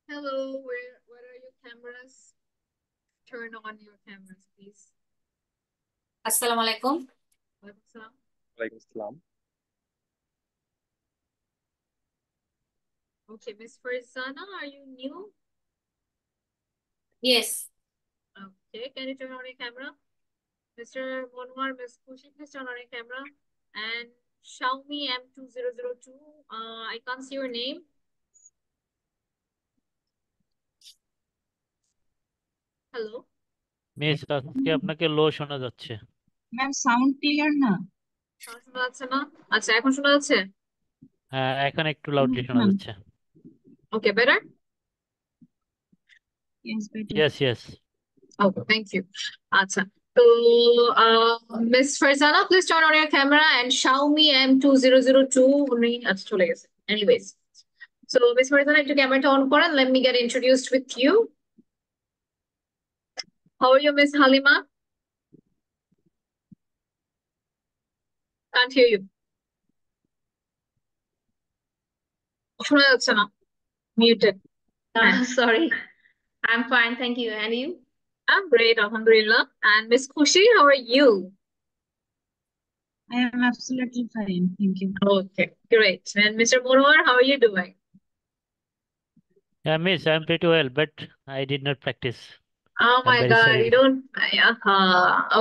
Hello, where are your cameras? Turn on your cameras, please. আসসালামু আলাইকুম। Walaikum salam. Walaikum salam. Okay, Miss Farzana, are you new? Yes. Okay, can you turn on your camera? Mr. Monwar, Miss Kushi, please turn on your camera. And Xiaomi M2002, I can't see your name. Hello? Miss আজকে আপনাকে লো শোনা যাচ্ছে। Ma'am sound clear না? Sound শোনা যাচ্ছে না? আচ্ছা, এখন শোনা যাচ্ছে? হ্যাঁ, এখন একটু লাউডলি শোনা ম্যাম যাচ্ছে। Okay, better? Yes better. Yes. Okay, thank you. Acha. So, Miss Farzana, please turn on your camera and Xiaomi M2002. আচ্ছা, চলে গেছে। Anyways, so Miss Farzana, একটু ক্যামেরাটা অন করেন. Let me get introduced with you. How are you, Miss Halima? Can't hear you. শোনা যাচ্ছে না। Muted. Sorry. I'm fine, thank you. And you? I'm great, alhamdulillah. And Miss Khushi, how are you? I am absolutely fine, thank you. Okay, great. And Mr. Monwar, how are you doing? Yeah, miss, I'm pretty well, but I did not practice. Oh I'm my very God, sorry. you don't.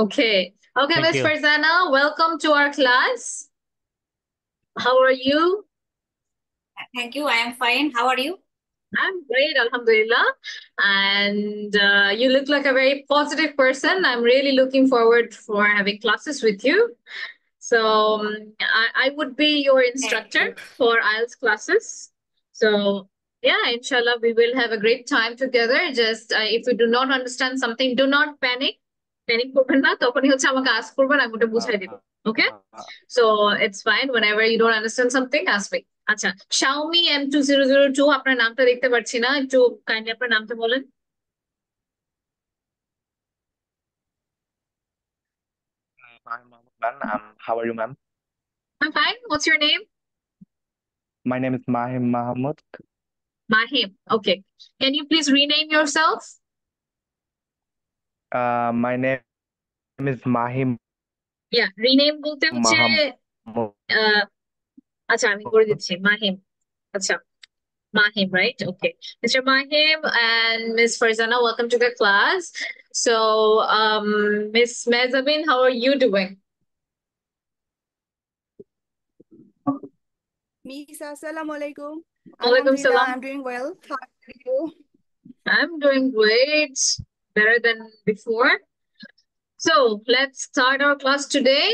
Okay. Okay, Thank Miss you. Farzana, welcome to our class. How are you? Thank you. I am fine. How are you? I'm great, alhamdulillah. And you look like a very positive person. I'm really looking forward for having classes with you. So I would be your instructor for IELTS classes. So yeah, inshallah, we will have a great time together. Just if you do not understand something, do not panic. Panic করবেন না, তখনই হচ্ছে আমাকে ask করবেন, আমি ওটা বুঝাই দিব। Okay? So it's fine. Whenever you don't understand something, ask me. আচ্ছা, Xiaomi M2002, আপনার নামটা দেখতে পাচ্ছি না, একটু কাইন্ডলি আপনার নামটা বলেন। I'm Mahmoud, ma'am. How are you, ma'am? I'm fine. What's your name? My name is Mahim Mahamud. Mahim. Okay. Can you please rename yourself? My name is Mahim Yeah, rename বলতে হচ্ছে Mahamud. আচ্ছা আমি করে দিচ্ছি মাহিম। আচ্ছা, Mahim, right? Okay. Mr. Mahim and Miss Farzana, welcome to the class. So, Miss Mezabin, how are you doing? Miss, assalamu alaikum. Walaikum Alhamdulillah, salam. I'm doing well. How are you? I'm doing great, better than before. So let's start our class today.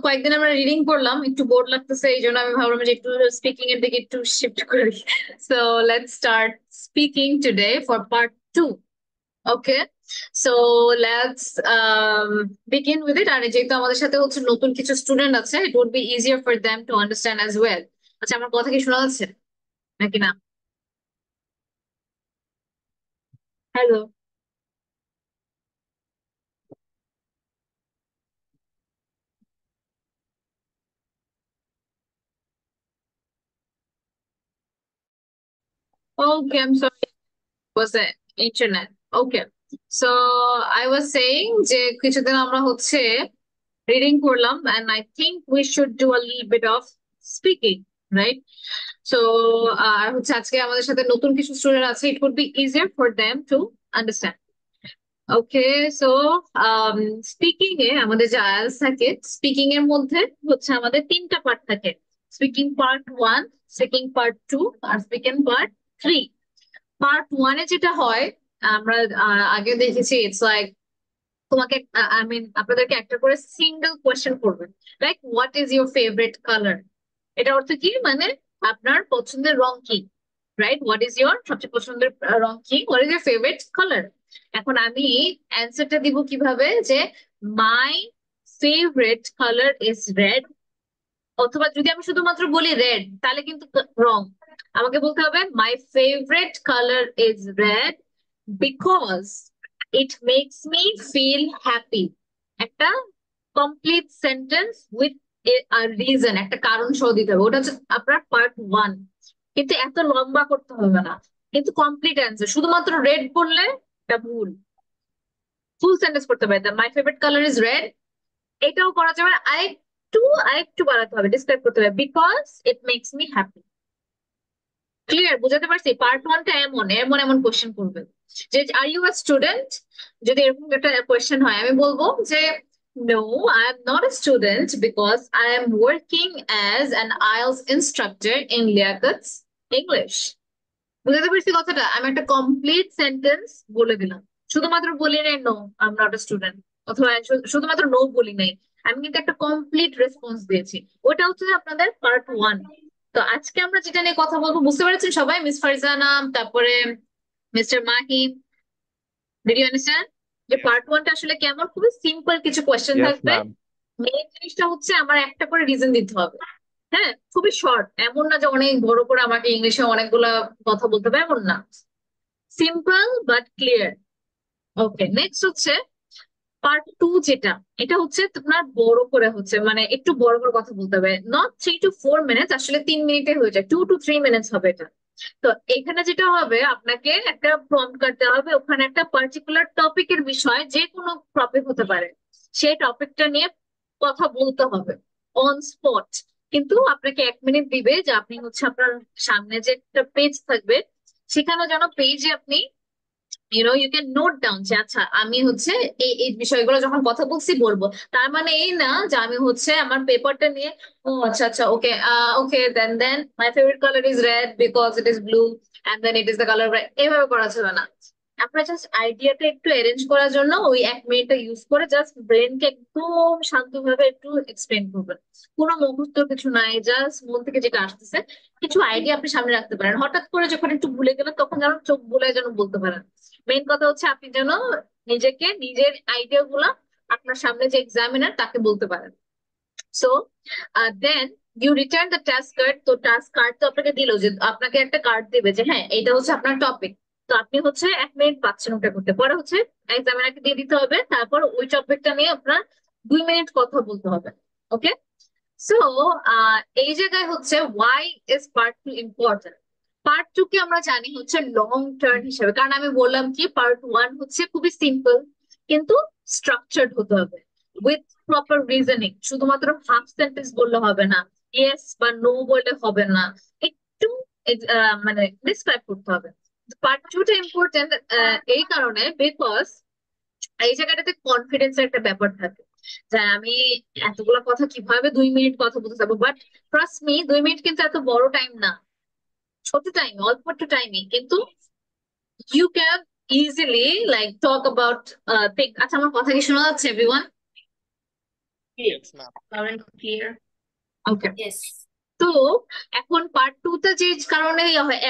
কয়েকদিন আমরা reading করলাম, একটু board লাগতেছে, এই জন্য আমি ভাবলাম যে একটু স্পিকিং এর দিকে একটু শিফট করি। So let's start speaking today for part 2. Okay, so let's begin with it. আর যেহেতু আমাদের সাথে হচ্ছে নতুন কিছু স্টুডেন্ট আছে, it would be easier for them to understand as well. আচ্ছা, আমার কথা কি শোনা যাচ্ছে নাকি না? Hello? Okay, I'm sorry. It was the internet. Okay. So I was saying যে কিছুদিন আমরা হচ্ছে রিডিং করলাম and I think we should do a little bit of speaking, right? So আর হচ্ছে আজকে আমাদের সাথে নতুন কিছু স্টুডেন্ট আছে, it would be easier for them to understand. Okay, so speaking এ আমাদের যে আইএলটিএস থাকে, স্পিকিং এর মধ্যে হচ্ছে আমাদের তিনটা পার্ট থাকে, স্পিকিং পার্ট 1, স্পিকিং পার্ট 2 আর স্পিকিং পার্ট 3। পার্ট 1 এ যেটা হয় আমরা আগে দেখেছি, ইটস লাইক তোমাকে আই মিন আপনাদেরকে একটা করে সিঙ্গেল কোয়েশ্চেন করবেন, like what is your favourite colour. এটা অর্থ কি, মানে আপনার পছন্দের রং কি, রাইট? হোয়াট ইজ ইউর সবচেয়ে পছন্দের রং কি, what is your favourite colour. এখন আমি অ্যান্সারটা দিব কিভাবে, যে মাই ফেভারিট কালার ইজ রেড, অথবা যদি আমি শুধুমাত্র বলি রেড তাহলে কিন্তু রং, আমাকে বলতে হবে my favourite colour is red because it makes me feel happy. একটা কমপ্লিট সেন্টেন্স উইথ রিজন, একটা কারণ সহ দিতে হবে। ওটা হচ্ছে আপনার পার্ট 1, কিন্তু এত লম্বা করতে হবে না, কিন্তু কমপ্লিট অ্যান্সার। শুধুমাত্র রেড বললে এটা ভুল। ফুল সেন্টেন্স করতে হবে, my favourite colour is red, এটাও করা যাবে না, আরেকটু বাড়াতে হবে, ডিসক্রাইব করতে হবে, because it makes me happy. Clear, বুঝাতে পারছি? পার্ট ওয়ানটা এমন এমন এমন কোয়েশ্চেন করবে যে আর ইউ আ স্টুডেন্ট, যদি এরকম একটা কোয়েশ্চেন হয় আমি বলবো যে no, I am not a student because I am working as an IELTS instructor in Liaquat's English. বুঝতে পারছি কথাটা? আমি একটা কমপ্লিট সেন্টেন্স বলে দিলাম, শুধুমাত্র বলি নাই no I am not a student, অথবা শুধুমাত্র নো বলি নাই, আমি কিন্তু একটা কমপ্লিট রেসপন্স দিয়েছি। ওটা হচ্ছে আপনাদের পার্ট ওয়ান। তো আজকে আমরা যেটা নিয়ে কথা বলবো, বুঝতে পেরেছেন সবাই? মিস ফারজানা, তারপরে mister Mahim, did you understand যে Yes. পার্ট ওয়ানটা আসলে কেমন? খুবই সিম্পল কিছু কোয়েশ্চেন Yes, থাকবে। ma'am. মেইন জিনিসটা হচ্ছে আমার একটা করে রিজন দিতে হবে। হ্যাঁ, খুবই শর্ট, এমন না যে অনেক বড় করে আমাকে ইংলিশে অনেকগুলা কথা বলতে হবে, এমন না, simple but clear. Okay, next হচ্ছে পার্ট টু, যেটা এটা হচ্ছে তোমার বড় করে হচ্ছে, মানে একটু বড় করে কথা বলতে হবে, নট 3 to 4 minutes, আসলে 3 মিনিটে হয়ে যায়, 2 to 3 minutes হবে এটা। তো এখানে যেটা হবে, আপনাকে একটা প্রম্পট করতে হবে, ওখানে একটা পার্টিকুলার টপিকের বিষয়, যে কোনো টপিক হতে পারে, সেই টপিকটা নিয়ে কথা বলতে হবে অন স্পট। কিন্তু আপনাকে 1 মিনিট দিবে, যে আপনি হচ্ছে আপনার সামনে যে একটা পেজ থাকবে, সেখানে যেন পেজে আপনি ইউ ক্যান নোট ডাউন যে আচ্ছা আমি হচ্ছে এই বিষয়গুলো যখন কথা বলছি বলবো। তার মানে এই না যে আমি হচ্ছে আমার পেপারটা নিয়ে ও আচ্ছা আচ্ছা okay okay then my favourite colour is red because it is blue and then it is the colour red, এভাবে করা যাবে না। আপনার জাস্ট আইডিয়াটা একটু অ্যারেঞ্জ করার জন্য ওই 1 মিনিটটা ইউজ করে জাস্ট ব্রেনকে একদম শান্তভাবে একটু এক্সপ্লেন করবেন। কোনো মুহূর্ত কিছু নাই, জাস্ট মন থেকে যেটা আসতেছে কিছু আইডিয়া আপনি সামনে রাখতে পারেন। হঠাৎ করে যখন একটু ভুলে গেলেন তখন যেন চোখ বুলায় যেন বলতে পারেন। মেইন কথা হচ্ছে আপনি যেন নিজেকে নিজের আইডিয়া গুলা আপনার সামনে যে এক্সামিনার তাকে বলতে পারেন। So then you return the task card. তো টাস্ক কার্ড তো আপনাকে দিল, যে আপনাকে একটা কার্ড দিবে যে হ্যাঁ এটা হচ্ছে আপনার টপিক। তো আপনি হচ্ছে 1 মিনিট পাচ্ছেন ওটা করতে, পরে হচ্ছে এক্সামিনারকে দিয়ে দিতে হবে, তারপর ওই টপিকটা নিয়ে আপনার 2 মিনিট কথা বলতে হবে। ওকে, সো এই জায়গায় হচ্ছে why is part two important. Part two কে আমরা জানি হচ্ছে লং টার্ম হিসেবে, কারণ আমি বললাম কি পার্ট ওয়ান হচ্ছে খুবই সিম্পল, কিন্তু স্ট্রাকচার্ড হতে হবে উইথ প্রপার রিজনিং। শুধুমাত্র হাফ সেন্টেন্স বললে হবে না, ইয়েস বা নো বললে হবে না, একটু মানে ডিসক্রাইব করতে হবে। পার্ট টুটা ইম্পর্টেন্ট এই কারণে বিকজ এই জায়গাটাতে কনফিডেন্সের একটা ব্যাপার থাকে, যে আমি এতগুলো কথা কিভাবে 2 মিনিট কথা বলতে যাবো। বাট ট্রাস্ট মি, 2 মিনিট কিন্তু এত বড় টাইম না, ছোট টাইম, অল্প একটু টাইমে কিন্তু you can easily like talk about thing. আচ্ছা, আমার কথা কি শোনা যাচ্ছে everyone? Yes, ma'am. Loud and clear. Okay, Yes. তো এখন পার্ট টু তে যে কারণে ইয়ে হয়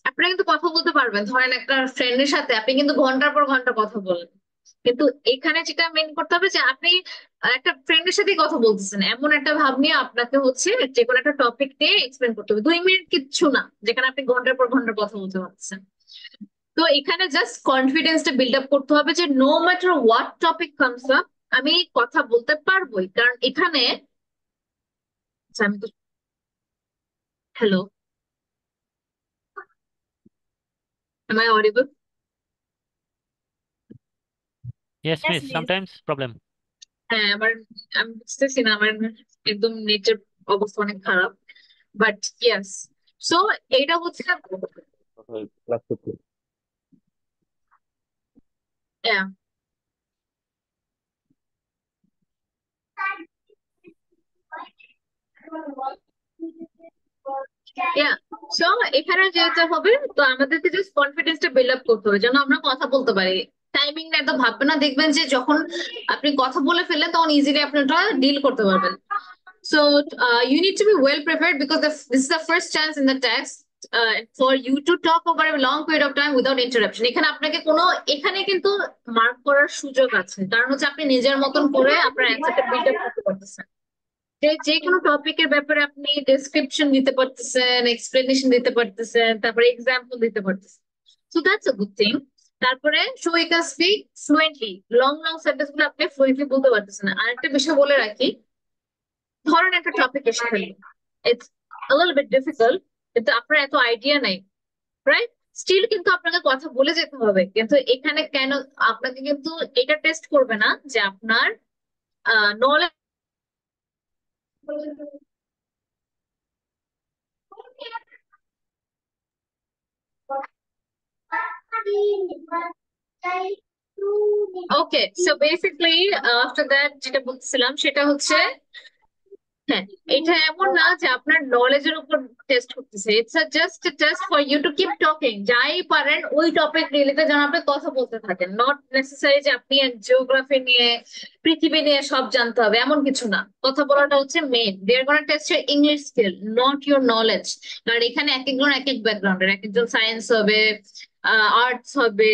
আপনারা কিন্তু কথা বলতে পারবেন, ধরেন একটা ফ্রেন্ডের সাথে আপনি কিন্তু ঘন্টার পর ঘন্টা কথা বলেন, কিন্তু এখানে যেটা মেন করতে হবে যে আপনি একটা ফ্রেন্ডের সাথে কথা বলতেছেন, এমন একটা ভাব নিয়ে আপনাকে হচ্ছে যে কোনো একটা টপিক নিয়ে এক্সপ্লেন করতে হবে। 2 মিনিট কিচ্ছু না, যেখানে আপনি ঘন্টার পর ঘন্টা কথা বলতে পারছেন। তো এখানে জাস্ট কনফিডেন্সটা বিল্ড আপ করতে হবে যে no matter what topic comes up, আমি কথা বলতে পারবোই। কারণ এখানে আচ্ছা, আমি তো hello, am I audible? Yes, Yes, miss. miss. Sometimes problem. হ্যাঁ, আমি বুঝতেছি না, আমার একদম নেটের অবস্থা অনেক খারাপ, বাট ইয়েস। সো এটা হচ্ছে Okay, that's okay. yeah, yeah. So এখানে যেটা হবে, তো আমাদেরকে জাস্ট কনফিডেন্সটা বিল্ড আপ করতে হবে যেন আমরা কথা বলতে পারি। টাইমিং না এত ভাববে না, দেখবেন যে যখন আপনি কথা বলে ফেললেন তখন ইজিলি আপনি ওটা ডিল করতে পারবেন। So you need to be well prepared because this is the first chance in the test for you to talk over a long period of time without interruption. এখানে আপনাকে এখানে কিন্তু মার্ক করার সুযোগ আছে, কারণ হচ্ছে আপনি নিজের মতন করে আপনার অ্যান্সারটা বিল্ড আপ করতে পারতেছেন। যে কোনো টপিকের ব্যাপারে আপনি ডেসক্রিপশন দিতে পারতেছেন, এক্সপ্লেনেশন দিতে পারতেছেন, তারপরে এক্সাম্পল দিতে পারতেছেন। So that's a good thing. তারপরে so you can speak fluently, long sentence গুলো আপনি ফ্লুয়েন্টলি বলতে পারতেছেন। আরেকটা বিষয় বলে রাখি, ধরেন একটা টপিক এসে ফেললো, it's a little bit difficult, কিন্তু আপনার এত আইডিয়া নাই, রাইট? স্টিল কিন্তু আপনাকে কথা বলে যেতে হবে, কিন্তু এখানে কেন আপনাকে কিন্তু এটা টেস্ট করবে না যে আপনার knowledge. Okay, so basically after that যেটা বলছিলাম সেটা হচ্ছে, হ্যাঁ, এটা এমন না যে আপনার নলেজের উপর টেস্ট করতেছে, it's just test for you to keep talking, যাই পারেন ওই টপিক রিলেটেড যেন আপনি কথা বলতে থাকেন, নট নেসেসারি যে আপনি জিওগ্রাফি নিয়ে পৃথিবী নিয়ে সব জানতে হবে এমন কিছু না, কথা বলাটা হচ্ছে main. They are gonna test your English skill, not your knowledge. কারণ এখানে এক একজন এক এক ব্যাকগ্রাউন্ডের, এক একজন সায়েন্স হবে, আর্টস হবে,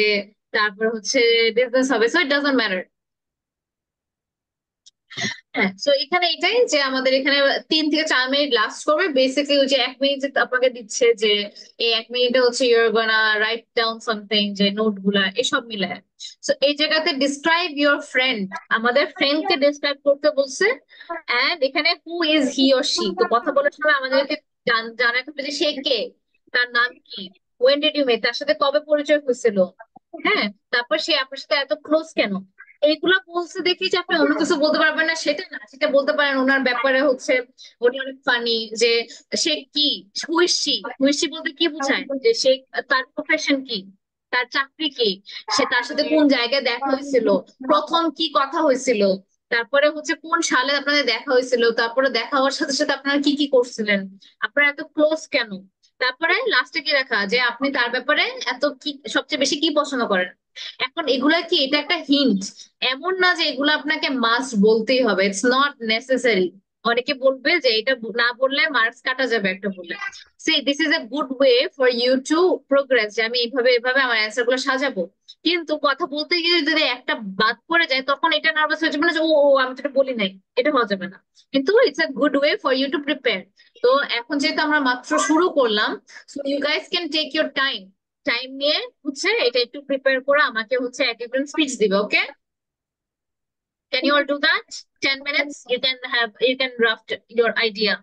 তারপর হচ্ছে বিজনেস হবে, সো ইট ডাজন্ট ম্যাটার। হ্যাঁ, তো এখানে এটাই যে আমাদের এখানে 3 থেকে 4 মিনিট লাস্ট করবে, বেসিক্যালি ওই যে 1 মিনিট যে আপনাকে দিচ্ছে যে এই 1 মিনিটে হচ্ছে your gonna write down something, যে নোট গুলা এসব মিলায়। তো এই জায়গাতে ডিসক্রাইব ইউর ফ্রেন্ড, আমাদের ফ্রেন্ড কে ডিসক্রাইব করতে বলছে। এন্ড এখানে হু ইজ হি অর শি, তো কথা বলার সময় আমাদেরকে জানাতে হবে যে সে কে, তার নাম কি, ওয়েন ডিড ইউ মেট, তার সাথে কবে পরিচয় হয়েছিল, হ্যাঁ, তারপর সে আপনার সাথে এত ক্লোজ কেন। এইগুলা বলছে দেখি যে আপনি অন্য কিছু বলতে পারবেন না সেটা না, সেটা বলতে পারেন ওনার ব্যাপারে হচ্ছে উনি অনেক ফানি, যে সে কি, হুইসি হুইসি বলতে কি বোঝায়, যে সে, তার প্রফেশন কি, তার চাকরি কি, সে তার সাথে কোন জায়গায় দেখা হয়েছিল, প্রথম কি কথা হয়েছিল, তারপরে হচ্ছে কোন সালে আপনাদের দেখা হয়েছিল, তারপরে দেখা হওয়ার সাথে সাথে আপনারা কি কি করছিলেন, আপনারা এত ক্লোজ কেন, তারপরে লাস্টে কি রাখা যে আপনি তার ব্যাপারে এত কি সবচেয়ে বেশি কি পছন্দ করেন। এখন এগুলা কি, এটা একটা হিন্ট, এমন না যে এগুলো আপনাকে মাস্ট বলতেই হবে, ইটস নট নেসেসারি। অনেকে বলবে যে এটা না বললে মার্কস কাটা যাবে একটা বলে। Say this is a good way for you to progress, যে আমি এইভাবে এভাবে আমার অ্যান্সার গুলো সাজাবো। কিন্তু কথা বলতে গিয়ে যদি একটা বাদ পড়ে যায় তখন এটা নার্ভাস হয়ে যাবে না যে ও ও, আমি তো এটা বলি নাই, এটা হওয়া যাবে না। কিন্তু it's a good way for you to prepare. তো এখন যেহেতু আমরা মাত্র শুরু করলাম, so you guys can take your time, time নিয়ে হচ্ছে এটা একটু প্রিপেয়ার করে আমাকে হচ্ছে এক একজন স্পিচ দিবে, ওকে? Can you all do that? 10 minutes. You can draft your idea.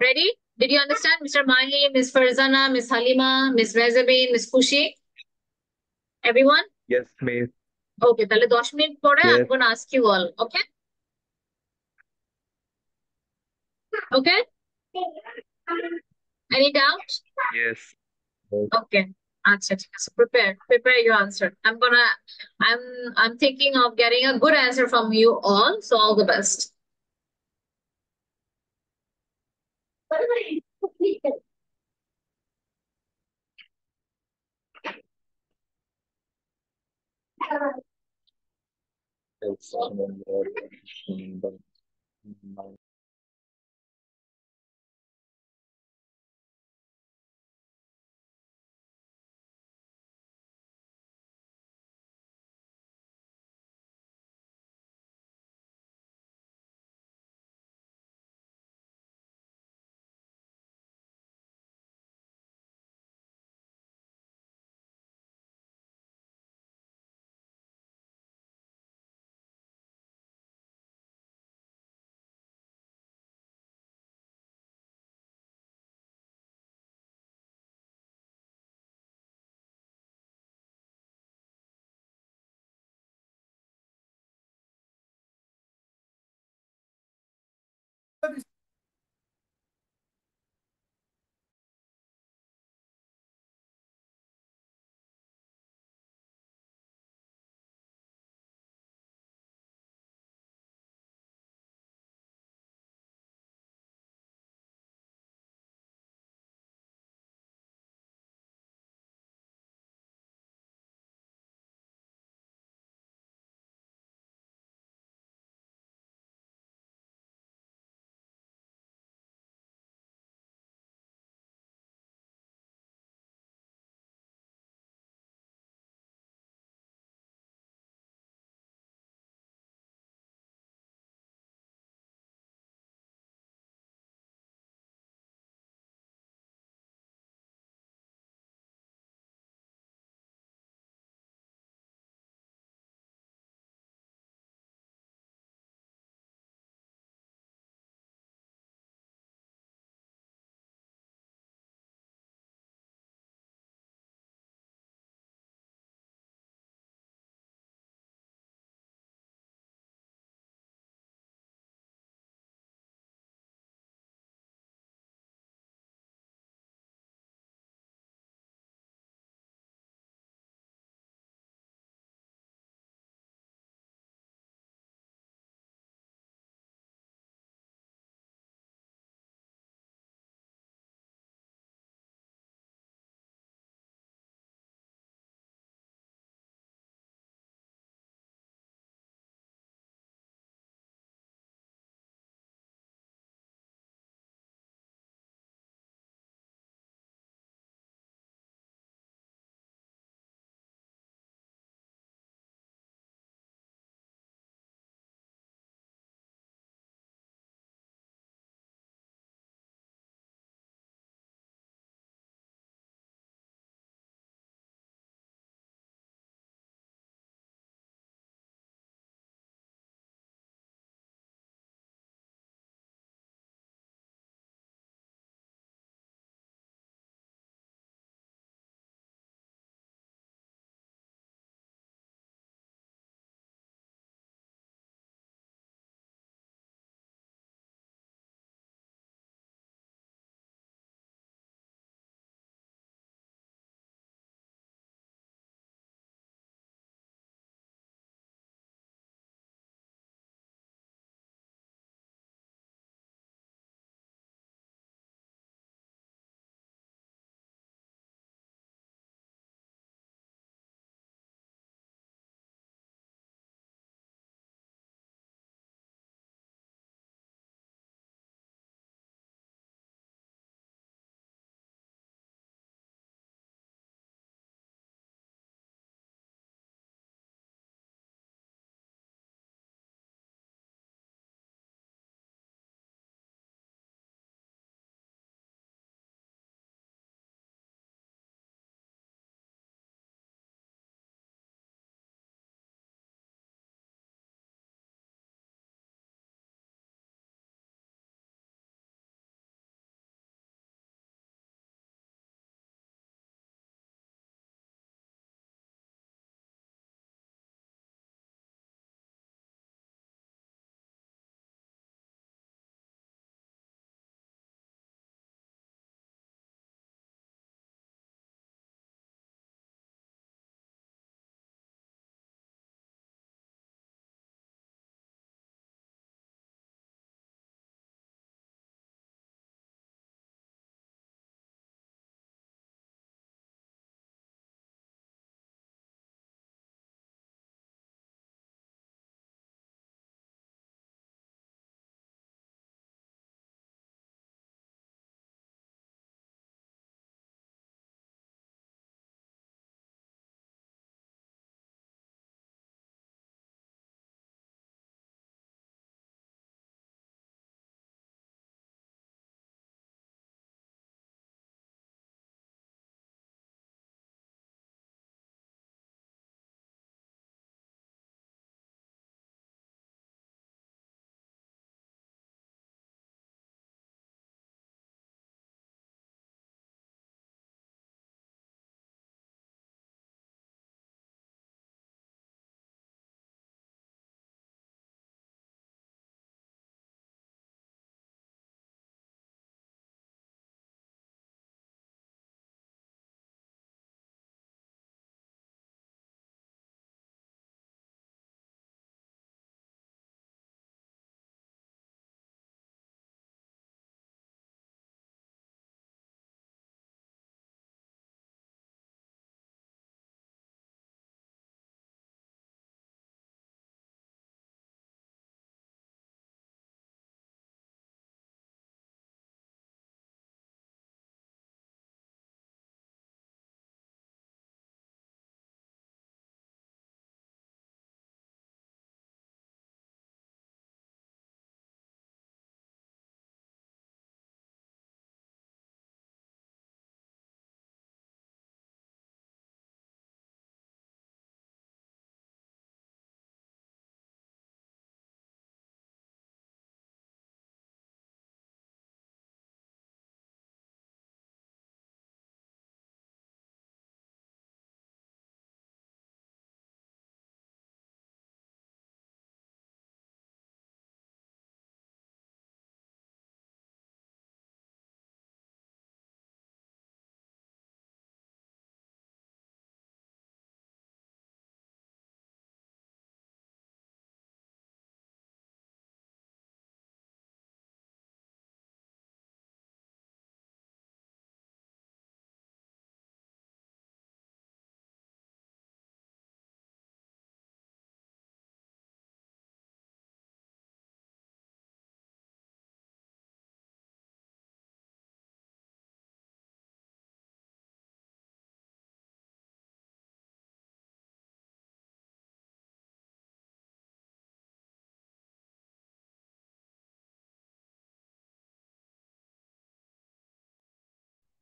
Ready? Did you understand? Mr. Mahi, Miss Farzana, Miss Halima, Miss Rezabin, Miss Kushi? Everyone? Yes, Miss. Okay, তাহলে 10 minute পরে I'm Yes. gonna ask you all. Okay? Okay? Any doubt? Yes. Okay. আচ্ছা ঠিক আছে, prepare your answer. I'm thinking of getting a good answer from you all, so all the best. Yes.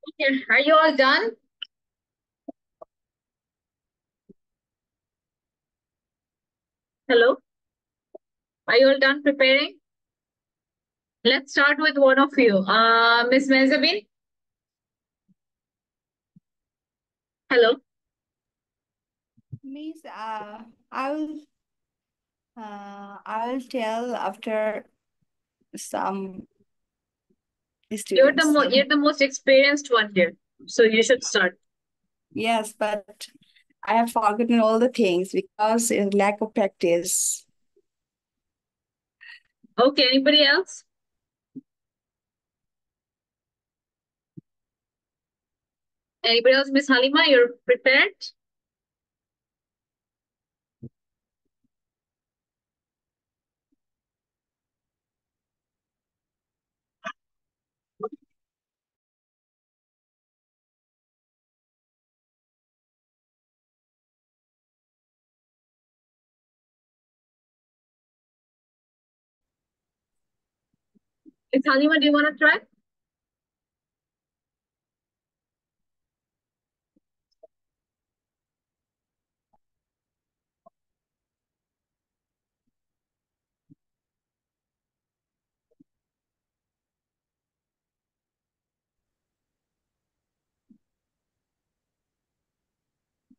Okay, are you all done? Hello? Are you all done preparing? Let's start with one of you. Miss Mezabin? Hello? Miss, I will tell after some students. You're the most experienced one here. So you should start. Yes, but I have forgotten all the things because lack of practice. Okay, anybody else? Anybody else? Miss Halima, you're prepared? Miss Halima, do you want to try?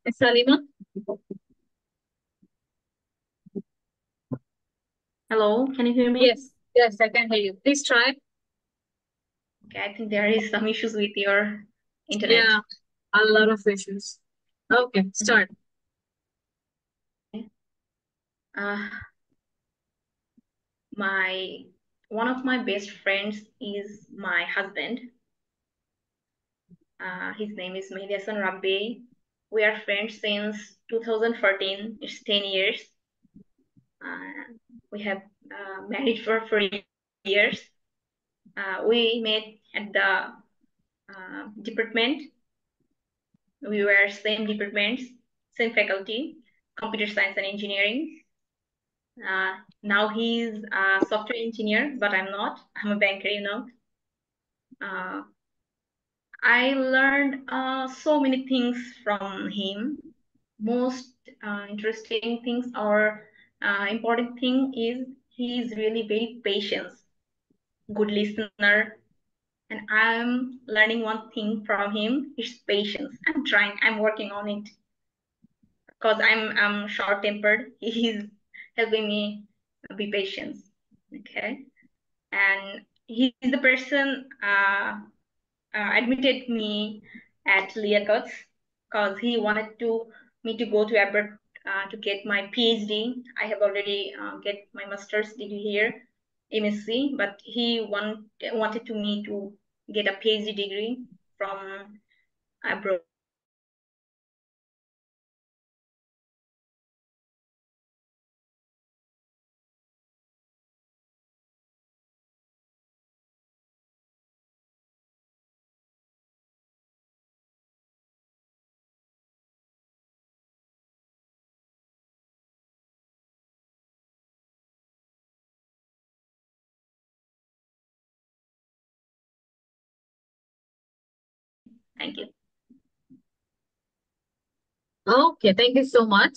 Miss Halima? Hello, can you hear me? Yes, yes, I can hear you. Please try. Okay, I think there is some issues with your internet. Yeah, a lot of issues. Okay, start. Uh, one of my best friends is my husband. His name is Mehdi Hassan Rabbi. We are friends since 2014. It's 10 years. We have married for 4 years. We met at the department. We were same departments, same faculty, computer science and engineering. Now he's a software engineer, but I'm not. I'm a banker, you know. I learned so many things from him. Most interesting things or important thing is he's really very patient, good listener, and I'm learning one thing from him is patience. I'm trying. I'm working on it because I'm short tempered. He's helping me be patient. Okay, and he's the person admitted me at Liaquat because he wanted me to go to abroad to get my PhD. I have already get my master's degree here, MSc, but he wanted me to get a PhD degree from abroad. Thank you. Okay thank you so much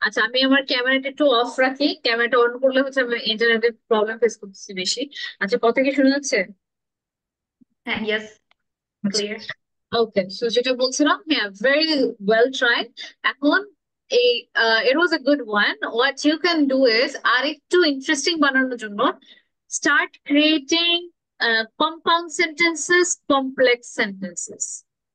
আচ্ছা আমি আমার ক্যামেরাটা একটু of রাখি ক্যামেরাটা on করলে হচ্ছে আমি ইন্টারনেটের প্রবলেম ফেস করতেছি বেশি আচ্ছা কথা কি শোনা যাচ্ছে And yes, clear. Okay so যেটা বলছিলাম হ্যাঁ ভেরি ওয়েল ট্রাইড এখন এই it was a good one what you can do is আর একটু ইন্টারেস্টিং বানানোর জন্য start creating compound sentences complex sentences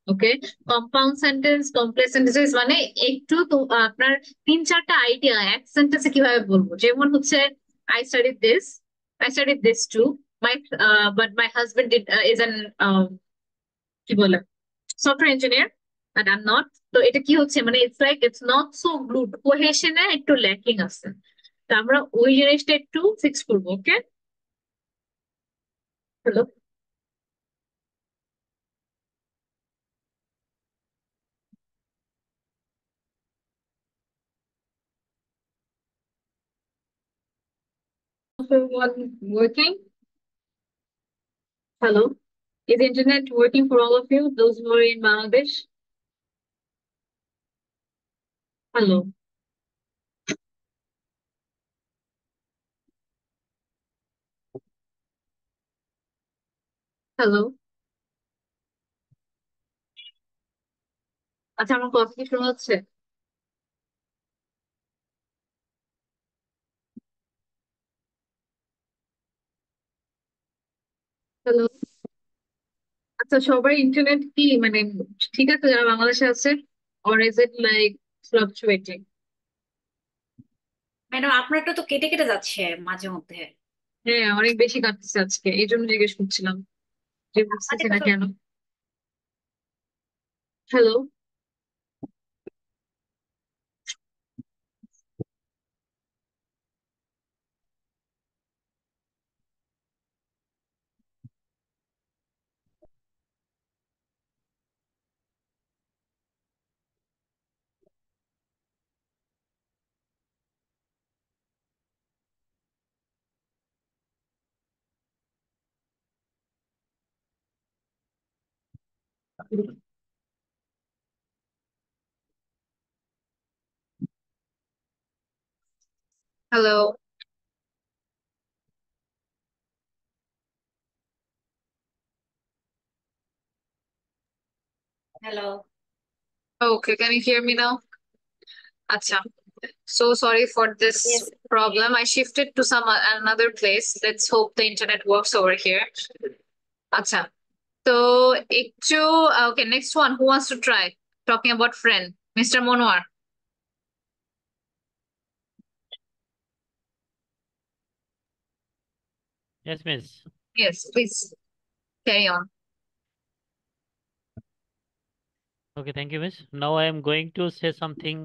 okay compound sentence complex sentences মানে একটু তো আপনার তিন চারটা আইডিয়া এক সেন্টেন্সে কিভাবে বলবো যেমন হচ্ছে I studied this I studied this to my but my husband is an কি বলে software engineer but I am not তো এটা কি হচ্ছে মানে it's like it's not so good কোহেশনে একটু ল্যাকিং আছে তো আমরা ওই জিনিসটা একটু ফিক্স করবো okay hello everyone working hello Is internet working for all of you, those who are in Bangladesh? Hello. Hello. আচ্ছা, আমার কথা কি শোনা যাচ্ছে? হ্যালো। আচ্ছা, সবার ইন্টারনেট কি মানে ঠিক আছে যারা বাংলাদেশে আছে, or is it like fluctuating? Madam আপনারটা তো কেটে কেটে যাচ্ছে মাঝে মধ্যে। হ্যাঁ, অনেক বেশি কাটতেছে আজকে, এই জন্য জিজ্ঞেস করছিলাম যে বুঝতেছি আমাদের না তো কেন। Hello. Hello. Hello. Okay, can you hear me now? আচ্ছা, so sorry for this Yes. problem. I shifted to some another place. Let's hope the internet works over here. আচ্ছা, তো একটু okay, next one. Who wants to try talking about friend? Mr. Monwar. Yes, miss. Yes, please carry on. Okay, thank you, miss. Now I am going to say something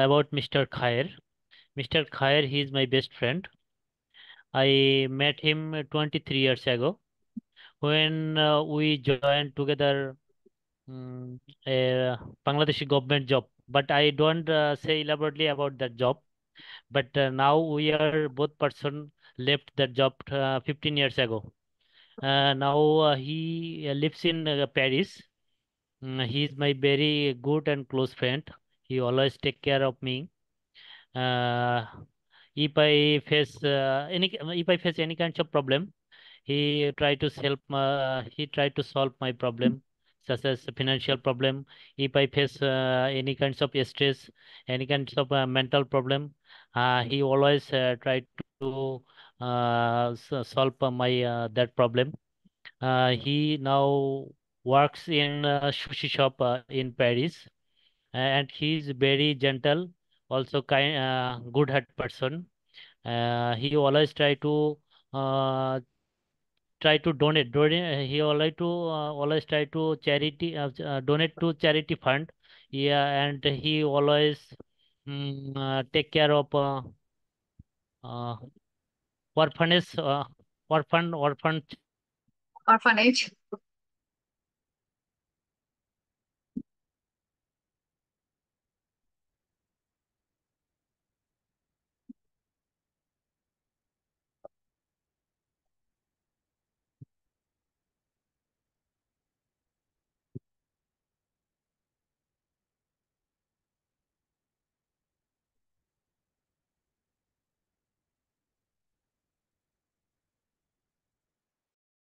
about Mr. Khair. Mr. Khair, he is my best friend. I met him 23 years ago when we joined together a Bangladeshi government job. But I don't say elaborately about that job. But now we are both person left that job 15 years ago. Now he lives in Paris. He is my very good and close friend. He always take care of me. Uh, if I face any kinds of problem, he try to solve my problem, such as financial problem. If I face any kinds of stress, any kinds of mental problem, he always try to solve my that problem. He now works in a sushi shop in Paris, and he is very gentle, also kind, good-hearted person. He always uh, try to donate. He always try to charity donate to charity fund. Yeah, and he always take care of uh, orphanage, orphan. Orphanage.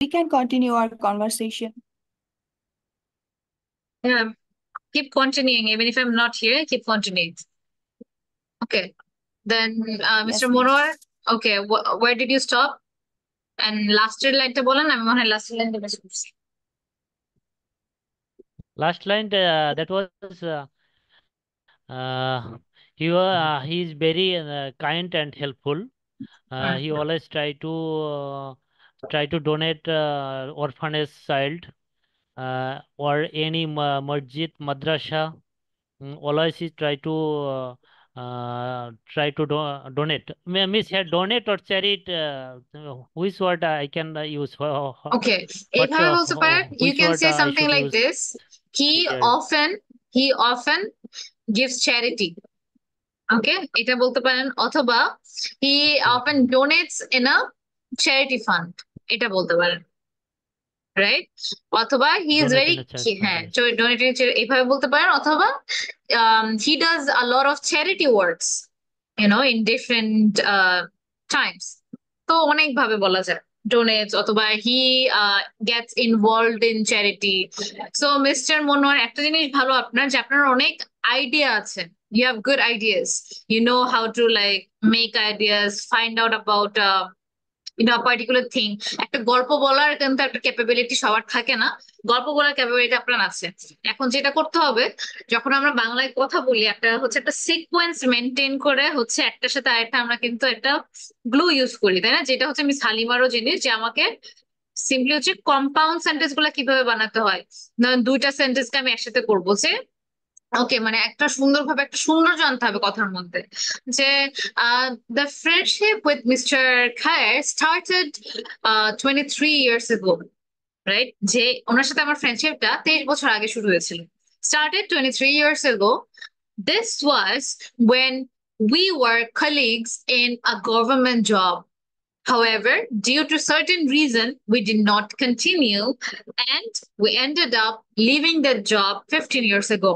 We can continue our conversation. Yeah, keep continuing. Even if I'm not here, keep continuing. Okay. Then Yes, Mr. miss. Monwar, okay, where did you stop? And last লাইনটা বলেন, আমি মনে হয় লাস্টের লাইনটা miss করছি। Last line that was he is very kind and helpful. He always try to donate orphanage child or any masjid madrasa. Always he try to donate. Miss here donate or charity. Which word I can use? Okay, What এইভাবে বলতে পারেন, you which can word say I something should like use this. He here? often gives charity. Okay, এটা বলতে পারেন, অথবা he often donates in a charity fund, এটা বলতে পারেন। রাইট? অথবা he is very, Donate in a church fund, হ্যাঁ, yes. Donating, এইভাবে বলতে পারেন। অথবা he does a lot of charity works, in different Times. তো অনেক ভাবে বলা যায়, ডোনেটস অথবা he gets involved in charity. So mister Monowar, একটা জিনিস ভালো আপনার, যে আপনার অনেক আইডিয়া আছে। You have good ideas. You know how to like make ideas, find out about particular thing. একটা গল্প বলার কিন্তু একটা ক্যাপাবিলিটি সবার থাকে না, গল্প বলার ক্যাপাবিলিটি আপনার আছে। এখন যেটা করতে হবে, যখন আমরা বাংলায় কথা বলি, একটা হচ্ছে একটা সিকোয়েন্স মেনটেন করে হচ্ছে একটার সাথে আরেকটা আমরা কিন্তু একটা গ্লু ইউজ করি, তাই না? যেটা হচ্ছে মিস হালিমারও জিনিস, যে আমাকে সিম্পলি হচ্ছে কম্পাউন্ড সেন্টেন্স গুলা কিভাবে বানাতে হয়। ধরেন দুইটা সেন্টেন্সকে আমি একসাথে করবো, যে ওকে, মানে একটা সুন্দরভাবে একটা সৌন্দর্য আনতে হবে কথার মধ্যে, যে the friendship with mister Khayer started 23 years ago, right? যে ওনার সাথে আমার ফ্রেন্ডশিপটা 23 বছর আগে শুরু হয়েছিল। Started 23 years ago. This was when we were colleagues in a government job. However, due to certain reason, we did not continue, and we ended up leaving that job 15 years ago.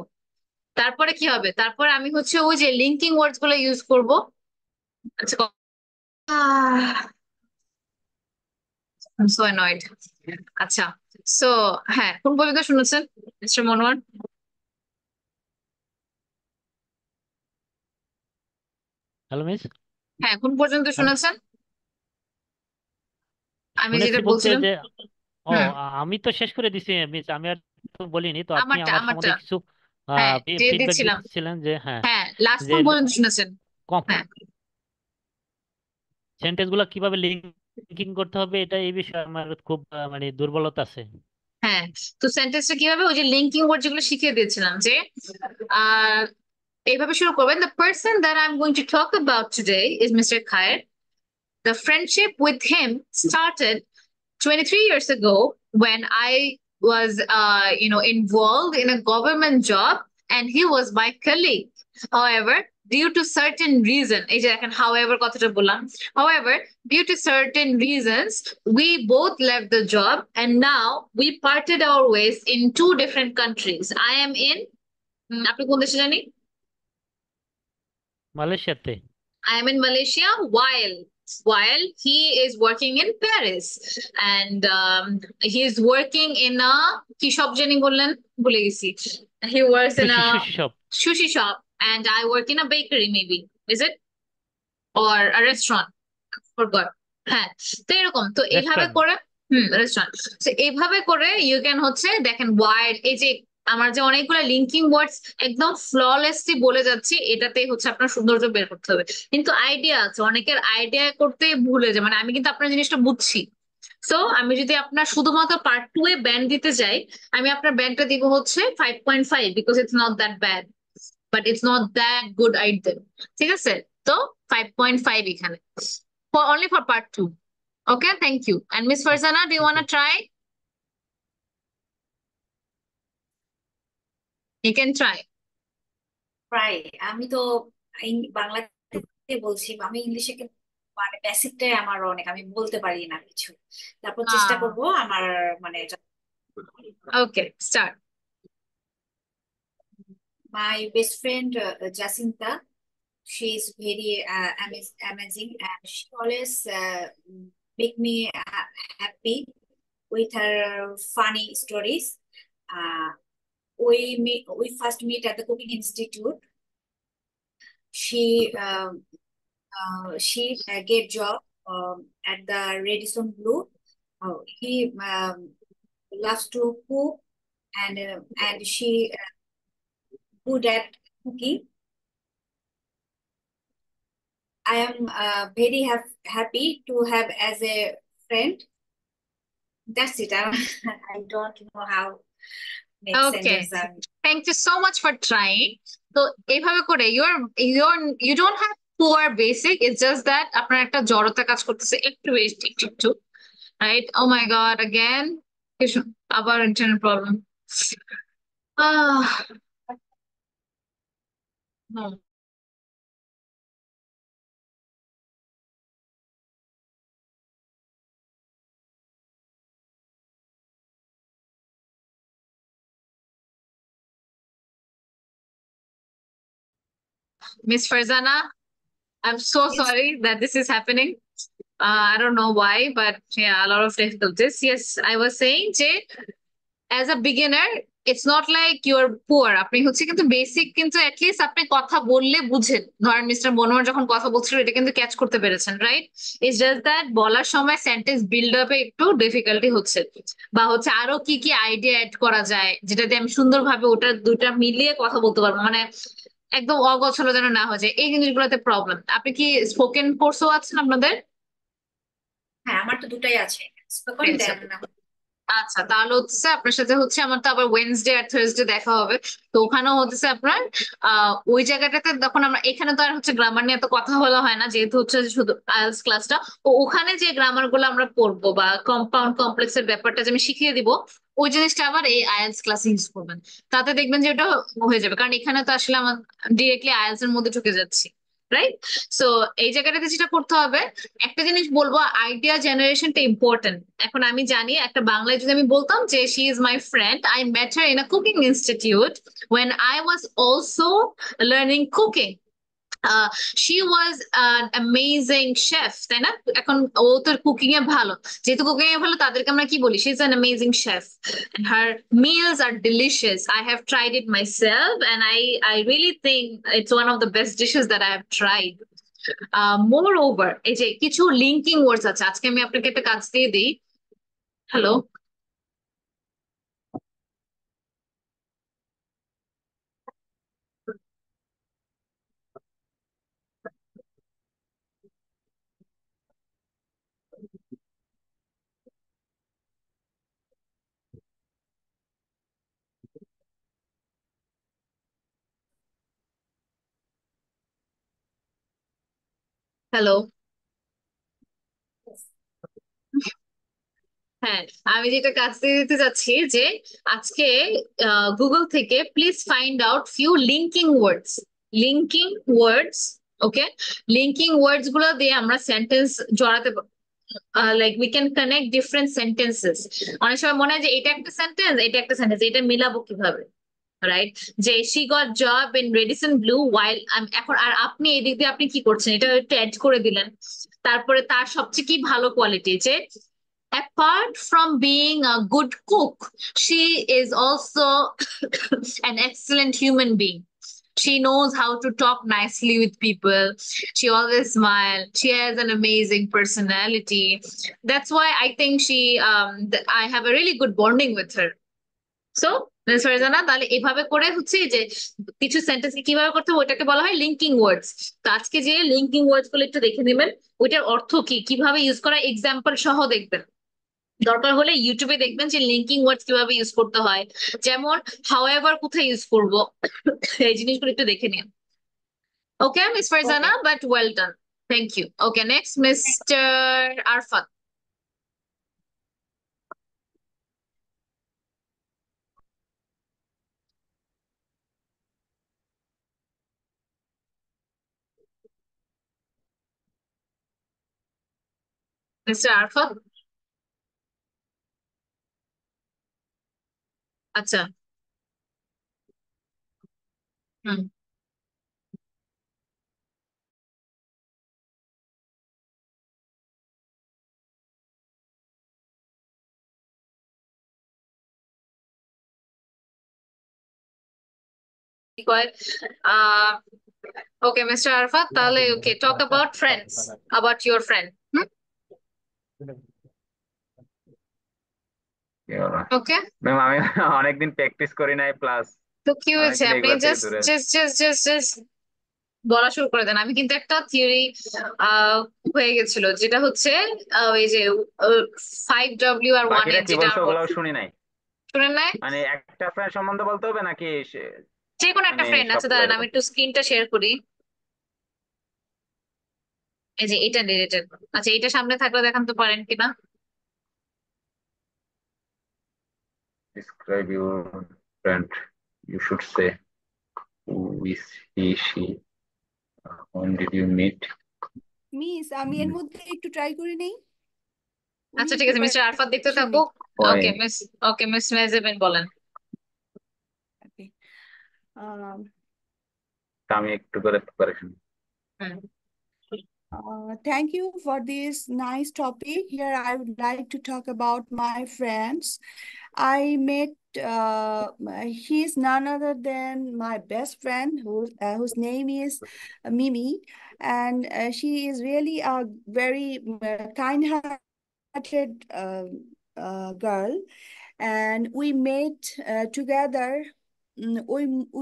তারপরে কি হবে? তারপরে আমি হচ্ছে ওই যে linking ওয়ার্ডস গুলো use করব। আচ্ছা, I'm so annoyed. আচ্ছা, সো হ্যাঁ, কোন পর্যন্ত শুনেছেন মিস্টার মনোয়ার? হ্যালো মিস, হ্যাঁ, কোন পর্যন্ত শুনেছেন আমি শুনেছি যেটা বলতে বলছিলাম? যে হুম, আমি তো শেষ করে দিছি মিস, আমি আর তো বলিনি তো, আপনি আমারটা আমার আমারটা সম্বন্ধে কিছু হ্যাঁ, যে ফিডব্যাক দিচ্ছিলাম। দিচ্ছিলেন যে হ্যাঁ, হ্যাঁ, লাস্ট যে কোন পর্যন্ত শুনেছেন? হ্যাঁ, সেন্টেন্স গুলা কিভাবে লিঙ্কিং করতে হবে, এটা এই বিষয়ে আমার খুব মানে দুর্বলতা আছে। হ্যাঁ। তো সেন্টেন্সটা কিভাবে, ওই যে লিঙ্কিং ওয়ার্ড যেগুলো শিখিয়ে দিয়েছিলাম, যে আহ এইভাবে শুরু করবেন: the person that I am going to talk about today is mister Khayer. The friendship with him started 23 years ago when I was, involved in a government job, and he was my colleague. However, due to certain reason, এই যে দেখেন however কথাটা বললাম, however, due to certain reasons, we both left the job, and now we parted our ways in two different countries. I am in, আপনি কোন দেশে জানি? মালয়েশিয়াতে। I am in Malaysia, while he is working in Paris, and he is working in a কি shop জানি বললেন, ভুলে গেছি। He works in sushi a sushi সব। sushi shop, and I work in a bakery, maybe. Is it? Or a restaurant? Forgot. হ্যাঁ, তো এরকম তো এইভাবে রেস্টুরেন্ট। করে, রেস্টুরেন্ট। তো এইভাবে করে ইউ ক্যান হচ্ছে দেখেন ওয়ার্ড, এই যে আমার যে অনেকগুলো লিঙ্কিং ওয়ার্ডস একদম ফ্ললেসলি বলে যাচ্ছি, এটাতেই হচ্ছে আপনার সৌন্দর্য বের করতে হবে। কিন্তু আইডিয়া আছে, অনেকের আইডিয়া করতে ভুলে যায়, মানে আমি কিন্তু আপনার জিনিসটা বুঝছি। সো আমি যদি আপনার শুধুমাত্র পার্ট 2 এ ব্যান্ড দিতে যাই, আমি আপনার ব্যান্ডটা দিব হচ্ছে 5.5, because it's not that bad, but it's not that good item. ঠিক আছে? তো 5.5 এখানে, only for part 2. Okay, thank you. And Miss Farzana, do you want to try? You can try. প্রায় আমি তো বাংলাতে বলছি, আমি ইংলিশে মানে বেসিকটাই আমার অনেক, আমি বলতে পারি না কিছু। তারপর চেষ্টা করব আমার মানে Okay, start. My best friend Jacinta, she is very amazing, and she always make me happy with her funny stories. uh, we first meet at the cooking institute. She get job at the Radisson Blue. He loves to cook, and she good at cooking. I am very happy to have as a friend. That's it. I don't know how next Okay. sentence. Thank you so much for trying. তো এইভাবে করে you don't have poor basic. It's just that আপনার একটা জড়তা কাজ করতেছে একটু বেশি, একটু, right? Oh my God, again. আবার internet problem. Ah Miss Farzana, I'm so Yes. sorry that this is happening. I don't know why, but yeah, a lot of difficulties. Yes, I was saying, Jay, as a beginner, it's not like you're poor. আপনি হচ্ছে কিন্তু basic কিন্তু at least আপনি কথা বললে বুঝেন। ধরেন mister মনোহর যখন কথা বলছিল এটা কিন্তু ক্যাচ করতে পেরেছেন, রাইট? ইটস জাস্ট দ্যাট বলার সময় সেন্টেন্স বিল্ড আপে একটু ডিফিকাল্টি হচ্ছে, বা হচ্ছে আরো কি কি আইডিয়া অ্যাড করা যায় যেটাতে আমি সুন্দরভাবে ওটা দুইটা মিলিয়ে কথা বলতে পারবো, মানে একদম অগোছালো যেন না হয়ে যায়, এই জিনিসগুলোতে প্রবলেম। আপনি কি স্পোকেন কোর্সও আছেন আপনাদের? হ্যাঁ, আমার তো দুটাই আছে, স্পোকেন আচ্ছা দেন না। আচ্ছা, তাহলে হচ্ছে আপনার সাথে হচ্ছে আমার তো আবার ওয়েনসডে আর থার্সডে দেখা হবে। তো ওখানেও হচ্ছে আপনার ওই জায়গাটাতে তখন আমরা, এখানে তো আর হচ্ছে গ্রামার নিয়ে তো কথা বলা হয় না যেহেতু হচ্ছে যে শুধু আইএলটিএস ক্লাসটা, তো ওখানে যে গ্রামার গুলো আমরা পড়বো বা কম্পাউন্ড কমপ্লেক্স এর ব্যাপারটা যে আমি শিখিয়ে দিব, ওই জিনিসটা আবার এই আইএলটিএস ক্লাসে ইউজ করবেন। তাতে দেখবেন যে এটা হয়ে যাবে, কারণ এখানে তো আসলে আমার ডিরেক্টলি আইএলটিএস এর মধ্যে ঢুকে যাচ্ছি, রাইট? সো এই জায়গাটাতে যেটা করতে হবে, একটা জিনিস বলবো, আইডিয়া জেনারেশনটা ইম্পর্টেন্ট। এখন আমি জানি একটা বাংলায় যদি আমি বলতাম যে she is my friend, I met her in a cooking institute when I was also learning cooking. She was an amazing chef, তাই না? এখন ও তো কুকিং এ ভালো, যেহেতু কুকিং এ ভালো তাদেরকে আমরা কি বলি, she is an amazing chef and her meals are delicious. I have tried it myself and I really think it's one of the best dishes that I have tried. More over, এই যে কিছু linking ওয়ার্ডস আছে, আজকে আমি আপনাকে একটা কাজ দিয়ে দিই। হ্যালো, হ্যালো, হ্যাঁ, আমি যেটা কাজ দিয়ে দিতে চাচ্ছি যে আজকে গুগল থেকে please find out few linking words. Okay, linking ওয়ার্ডস গুলো দিয়ে আমরা সেন্টেন্স জড়াতে, like we can connect different sentences. অনেক সময় মনে হয় যে এটা একটা সেন্টেন্স, এটা একটা সেন্টেন্স, এটা মিলাবো কিভাবে, রাইট? যে she got job in Radisson Blu while, এখন আর আপনি এদিক দিয়ে আপনি কি করছেন, এটা একটু অ্যাড করে দিলেন। তারপরে তার সবচেয়ে কি ভালো কোয়ালিটি যে apart from being a good cook, she is also an excellent human being. She knows how to talk nicely with people. She always smiles. She has an amazing personality. That's why I think I have a really good bonding with her. So miss Farzana, তাহলে এভাবে করে হচ্ছে যে কিছু sentence কিভাবে করতে হবে ওটাকে বলা হয় লিঙ্কিং ওয়ার্ডস। তো আজকে যে লিঙ্কিং ওয়ার্ডস গুলো একটু দেখে নেবেন, ওইটার অর্থ কি, কিভাবে ইউজ করা, এক্সাম্পল সহ দেখবেন। দরকার হলে ইউটিউবে দেখবেন যে লিঙ্কিং ওয়ার্ডস কিভাবে ইউজ করতে হয়, যেমন হাউএভার কোথায় ইউজ করব, এই জিনিসগুলো একটু দেখে নিন। Okay miss Farzana, but well done, thank you. Okay, next mister Arfat. Mister Arfat, আচ্ছা, হুম, কি কয়, আহ ওকে মিস্টার আরফাত, তাহলে okay, talk about friends, about your friend. Okay, ma'am আমি অনেকদিন প্র্যাকটিস করি নাই, প্লাস তো কি হয়েছে, অনেকদিন আপনি এগুলা থেকে জাস্ট দূরে। জাস্ট জাস্ট জাস্ট জাস্ট বলা শুরু করে দেন। আমি কিন্তু একটা থিওরি হয়ে গেছিল যেটা হচ্ছে ওই যে 5W আর বাকিরা 1N, কি যেটা বলছো ওগুলাও শুনি নাই। শুনেন নাই? মানে একটা ফ্রেন্ড সম্বন্ধে বলতে হবে নাকি যে কোনো একটা মানে ফ্রেন্ড আছে, সবগুলা দাঁড়ান আমি এরকম? একটু স্ক্রিনটা শেয়ার করি। এই যে এটা ডিলিটেড, আচ্ছা এটা সামনে থাকলে দেখান তো পারেন কিনা। Describe your friend, you should say who is he she, when did you meet? Miss আমি এর মধ্যে একটু ট্রাই করে নেই, উনি আচ্ছা ঠিক একটু আছে, মিস্টার আরফাত দেখতে পারছেন থাকুক। Why? ওকে মিস মেজেবেন বলেন। নাকি? আমি একটু করে preparation. Thank you for this nice topic. Here I would like to talk about my friends. I met he is none other than my best friend whose name is Mimi, and she is really a very kind-hearted girl, and we met together.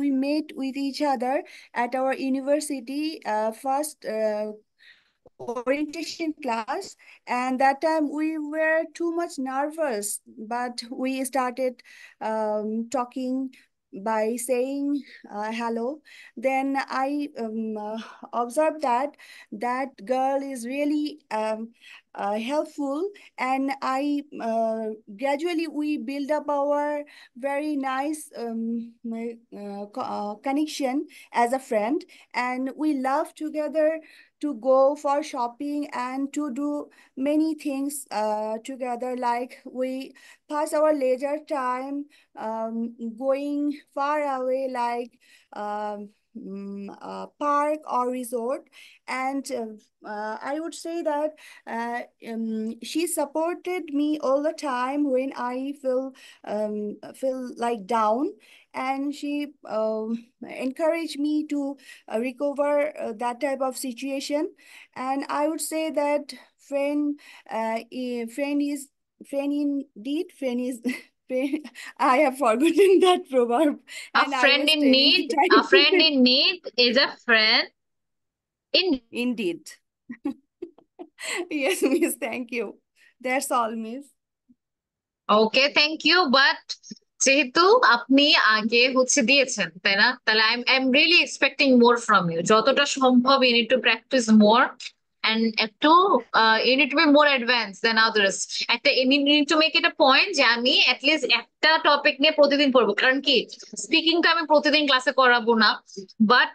We met with each other at our university first orientation class, and that time we were too much nervous, but we started talking by saying hello. Then I observed that that girl is really helpful, and I gradually we build up our very nice connection as a friend, and we love together to go for shopping and to do many things together. Like we pass our leisure time going far away, like park or resort. And I would say that she supported me all the time when I feel like down, and she encouraged me to recover that type of situation. And I would say that friend indeed, friend is friend. I have forgotten that proverb, A and I friend was in telling need, a friend in need is a friend in. indeed. Yes, miss. Thank you. That's all, miss. Okay, thank you. But যেহেতু আপনি আগে দিয়েছেন, তাই না, তাহলে I am really expecting more from you. যতটা সম্ভব you need to practice more and একটু you need to be more advanced than others. একটা you need to make it a point যে আমি at least একটা টপিক নিয়ে প্রতিদিন পড়বো। কারণ কি, স্পিকিংটা আমি প্রতিদিন ক্লাসে করাবো না, বাট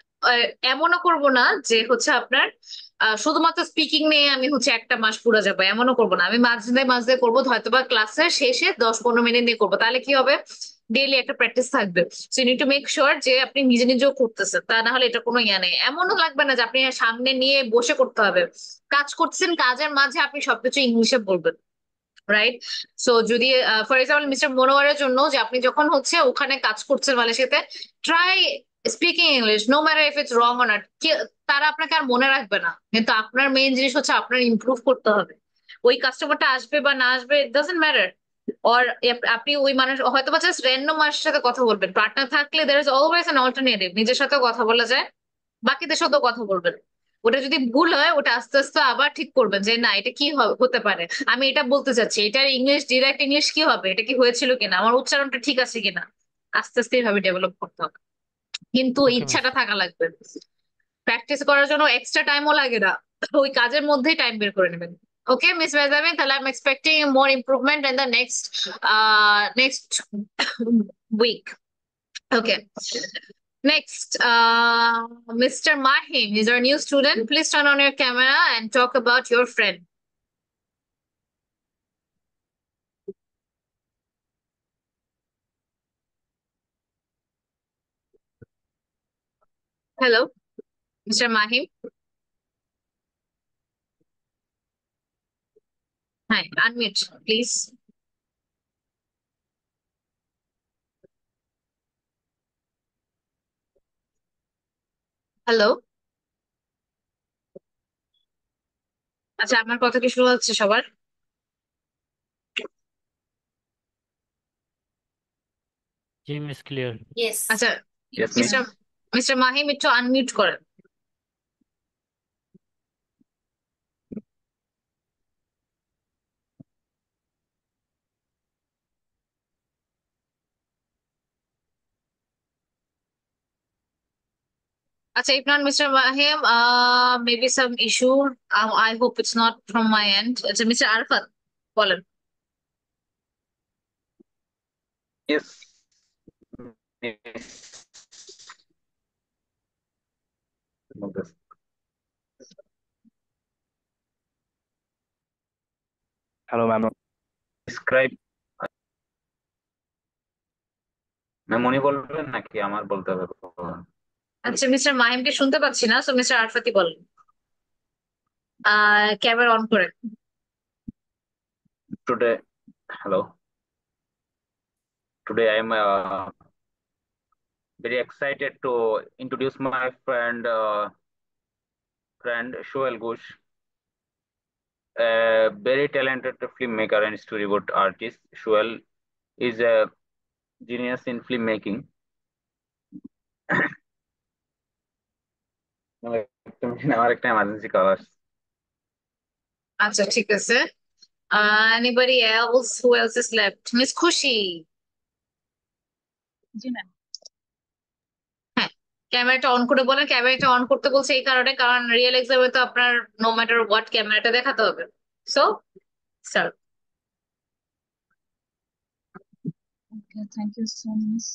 এমনও করবো না যে আপনার শুধুমাত্র স্পিকিং নিয়ে আমি একটা মাস পুরো যাবো, এমনও করবো না। আমি মাঝে মাঝে করবো, হয়তোবা ক্লাসের শেষে 10-15 মিনিট নিয়ে করবো। তাহলে কি হবে, ডেইলি একটা প্র্যাকটিস থাকবে। So you need to make sure যে আপনি নিজে নিজেও করতেছেন, তা না হলে এটা কোনো ইয়া নেই। এমনও লাগবে না যে আপনি সামনে নিয়ে বসে করতে হবে। কাজ করছেন, কাজের মাঝে আপনি সবকিছু ইংলিশে বলবেন, রাইট? সো যদি ফর এক্সাম্পল মিস্টার মনোয়ারের জন্য, যে আপনি যখন ওখানে কাজ করছেন মালয়েশিয়াতে, try speaking English, no matter if it's wrong or not. তারা আপনাকে আর মনে রাখবে না, কিন্তু আপনার মেইন জিনিস আপনার ইমপ্রুভ করতে হবে। ওই কাস্টমারটা আসবে বা না আসবে, ইট ডাজন্ট ম্যাটার। অর আপনি ওই মানুষ হয়তো বা জাস্ট র্যান্ডম মানুষের সাথে কথা বলবেন। পার্টনার থাকলে there is always an alternative, নিজের সাথেও কথা বলা যায়, বাকিদের সাথেও কথা বলবেন। ওটা যদি ভুল হয়, ওটা আস্তে আস্তে আবার ঠিক করবেন যে না, এটা কি হতে পারে, আমি এটা বলতে চাচ্ছি, এটার ইংলিশ, ডিরেক্ট ইংলিশ কি হবে, এটা কি হয়েছিল কিনা, আমার উচ্চারণটা ঠিক আছে কিনা। আস্তে আস্তে এইভাবে ডেভেলপ করতে হবে, কিন্তু ওকে মিস। ইচ্ছাটা থাকা লাগবে। প্র্যাকটিস করার জন্য এক্সট্রা টাইমও লাগে না, ওই কাজের মধ্যেই টাইম বের করে নেবেন। ওকে মিস মেহজাবিন, তাহলে I am expecting more improvement in the next week. Okay, next, Mr. Mahim is our new student. Please turn on your camera and talk about your friend. Hello, Mr. Mahim. Hi, unmute, please. Hello. আচ্ছা, আমার কথা কি শুরু হচ্ছে সবার? জি miss, clear. Yes. আচ্ছা, Yes, miss. Mister Mahim একটু unmute করেন। আচ্ছা, if not Mr. Mahim, maybe some issue. I hope it's not from my end. আচ্ছা, মিস্টার আরফাত বলেন। Yes. Miss. Hello ma'am. Describe. Ma'am উনি বলবেন নাকি আমার বলতে হবে? আচ্ছা, মিস্টার মাহিমকে শুনতে পাচ্ছি না, সো মিস্টার আরফাতি বলেন। ক্যামেরা অন করেন। Today, hello. Today I am very excited to introduce my friend Shoel Ghosh, a very talented filmmaker and storyboard artist. Shoel is a genius in filmmaking. আমার একটা emergency call আসছে। আচ্ছা, ঠিক আছে। Anybody else? Who else is left? Miss Khushi. G ma'am. হ্যাঁ, ক্যামেরাটা on করে বলেন। ক্যামেরাটা অন করতে বলছে এই কারণে, কারণ রিয়েল এক্সামে তো আপনার নো ম্যাটার হোয়াট ক্যামেরাটা দেখাতে হবে। So sir. Okay, thank you so much.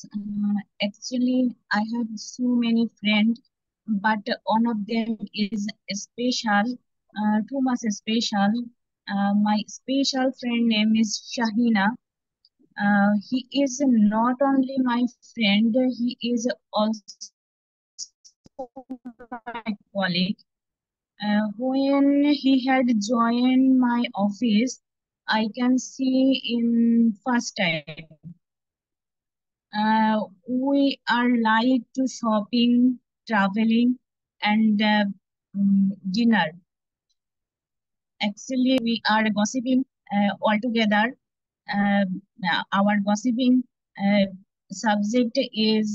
Actually, I have so many friends, but one of them is special, too much special. My special friend name is Shahina. He is not only my friend, he is also my colleague. When he had joined my office, I can see in first time. We are like to shopping, traveling, and dinner. Actually, we are gossiping all together. Our gossiping subject is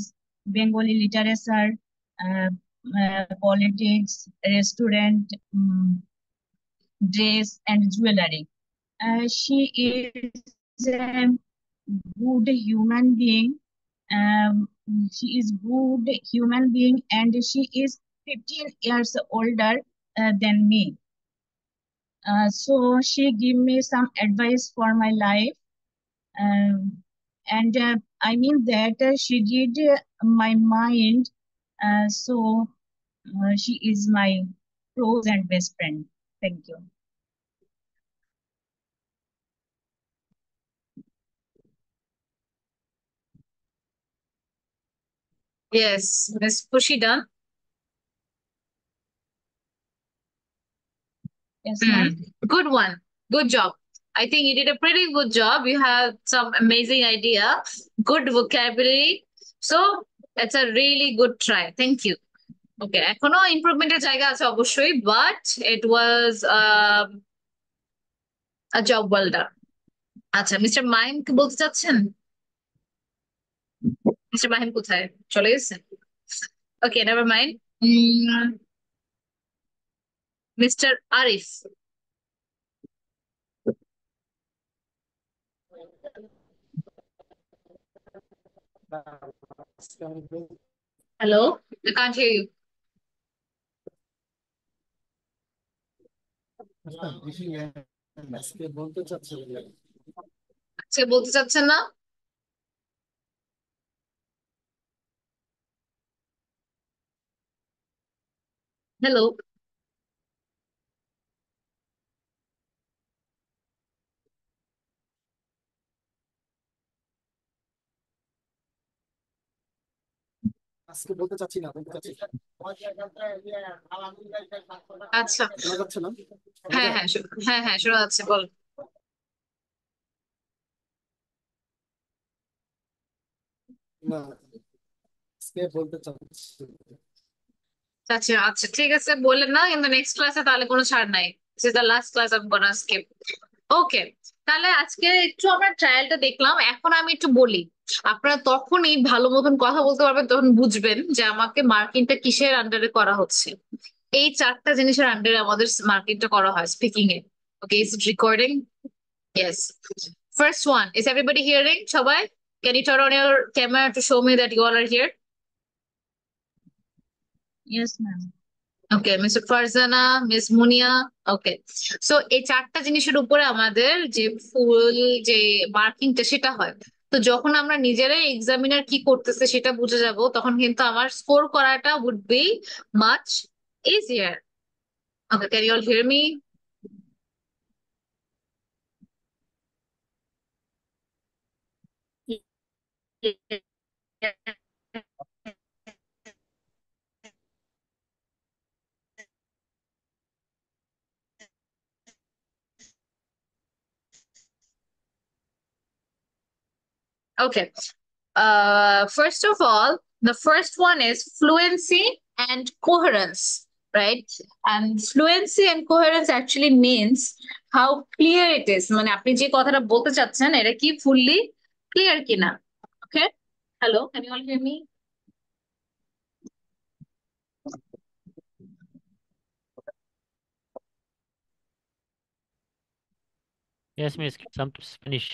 Bengali literature, politics, restaurant, dress, and jewelry. She is a good human being. She is good human being, and she is 15 years older than me. So she give me some advice for my life. And I mean that she did my mind. So she is my close and best friend. Thank you. Yes, Miss Khushi done. Yes, ma'am. Good one. Good job. I think you did a pretty good job. You have some amazing idea, good vocabulary. So it's a really good try. Thank you. Okay, এখনো ইমপ্রুভমেন্টের জায়গা আছে অবশ্যই, but it was a job well done. আচ্ছা, mister Mahim কি বলতে চাচ্ছেন? Mister Mahim কোথায় চলে গেছেন? Okay, never mind. Mister Arif. Hello, I can't hear you. আচ্ছা, বলতে চাচ্ছেন না? হ্যালো, আজকে বলতে চাচ্ছি না, বলতে চাচ্ছি আচ্ছা, শোনা যাচ্ছে না? হ্যাঁ হ্যাঁ হ্যাঁ হ্যাঁ শোনা যাচ্ছে, বল। না, আজকে বলতে চাচ্ছি। আচ্ছা আচ্ছা, ঠিক আছে, বললেন না, কিন্তু নেক্সট ক্লাসে তাহলে কোনো ছাড় নাই। This is the last class I am gonna skip. Okay, তাহলে আজকে একটু আমরা ট্রায়ালটা দেখলাম। এখন আমি একটু বলি, আপনারা তখনই ভালো মতন কথা বলতে পারবেন, তখন বুঝবেন যে আমাকে মার্কিংটা কিসের আন্ডারে করা হচ্ছে। এই চারটা জিনিসের আন্ডারে আমাদের মার্কিংটা করা হয় স্পিকিং এ। Okay, is it recording? Yes. First one, is everybody hearing? সবাই, can you turn on your camera to show me that you all are here? Yes, ma'am. Okay, mister Farzana, miss Munia. Okay, so এই চারটা জিনিসের উপরে আমাদের যে ফুল যে মার্কিংটা সেটা হয়। তো যখন আমরা নিজেরাই এক্সামিনার কি করতেছে সেটা বুঝে যাব, তখন কিন্তু আমার স্কোর করাটা would be much easier. Okay, can you all hear me? Okay. First of all, the first one is fluency and coherence, right? And fluency and coherence actually means how clear it is. মানে আপনি যে কথাটা বলতে চাচ্ছেন এটা কি fully clear কিনা? Okay. Hello, can you all hear me? Yes, miss. Some Spanish.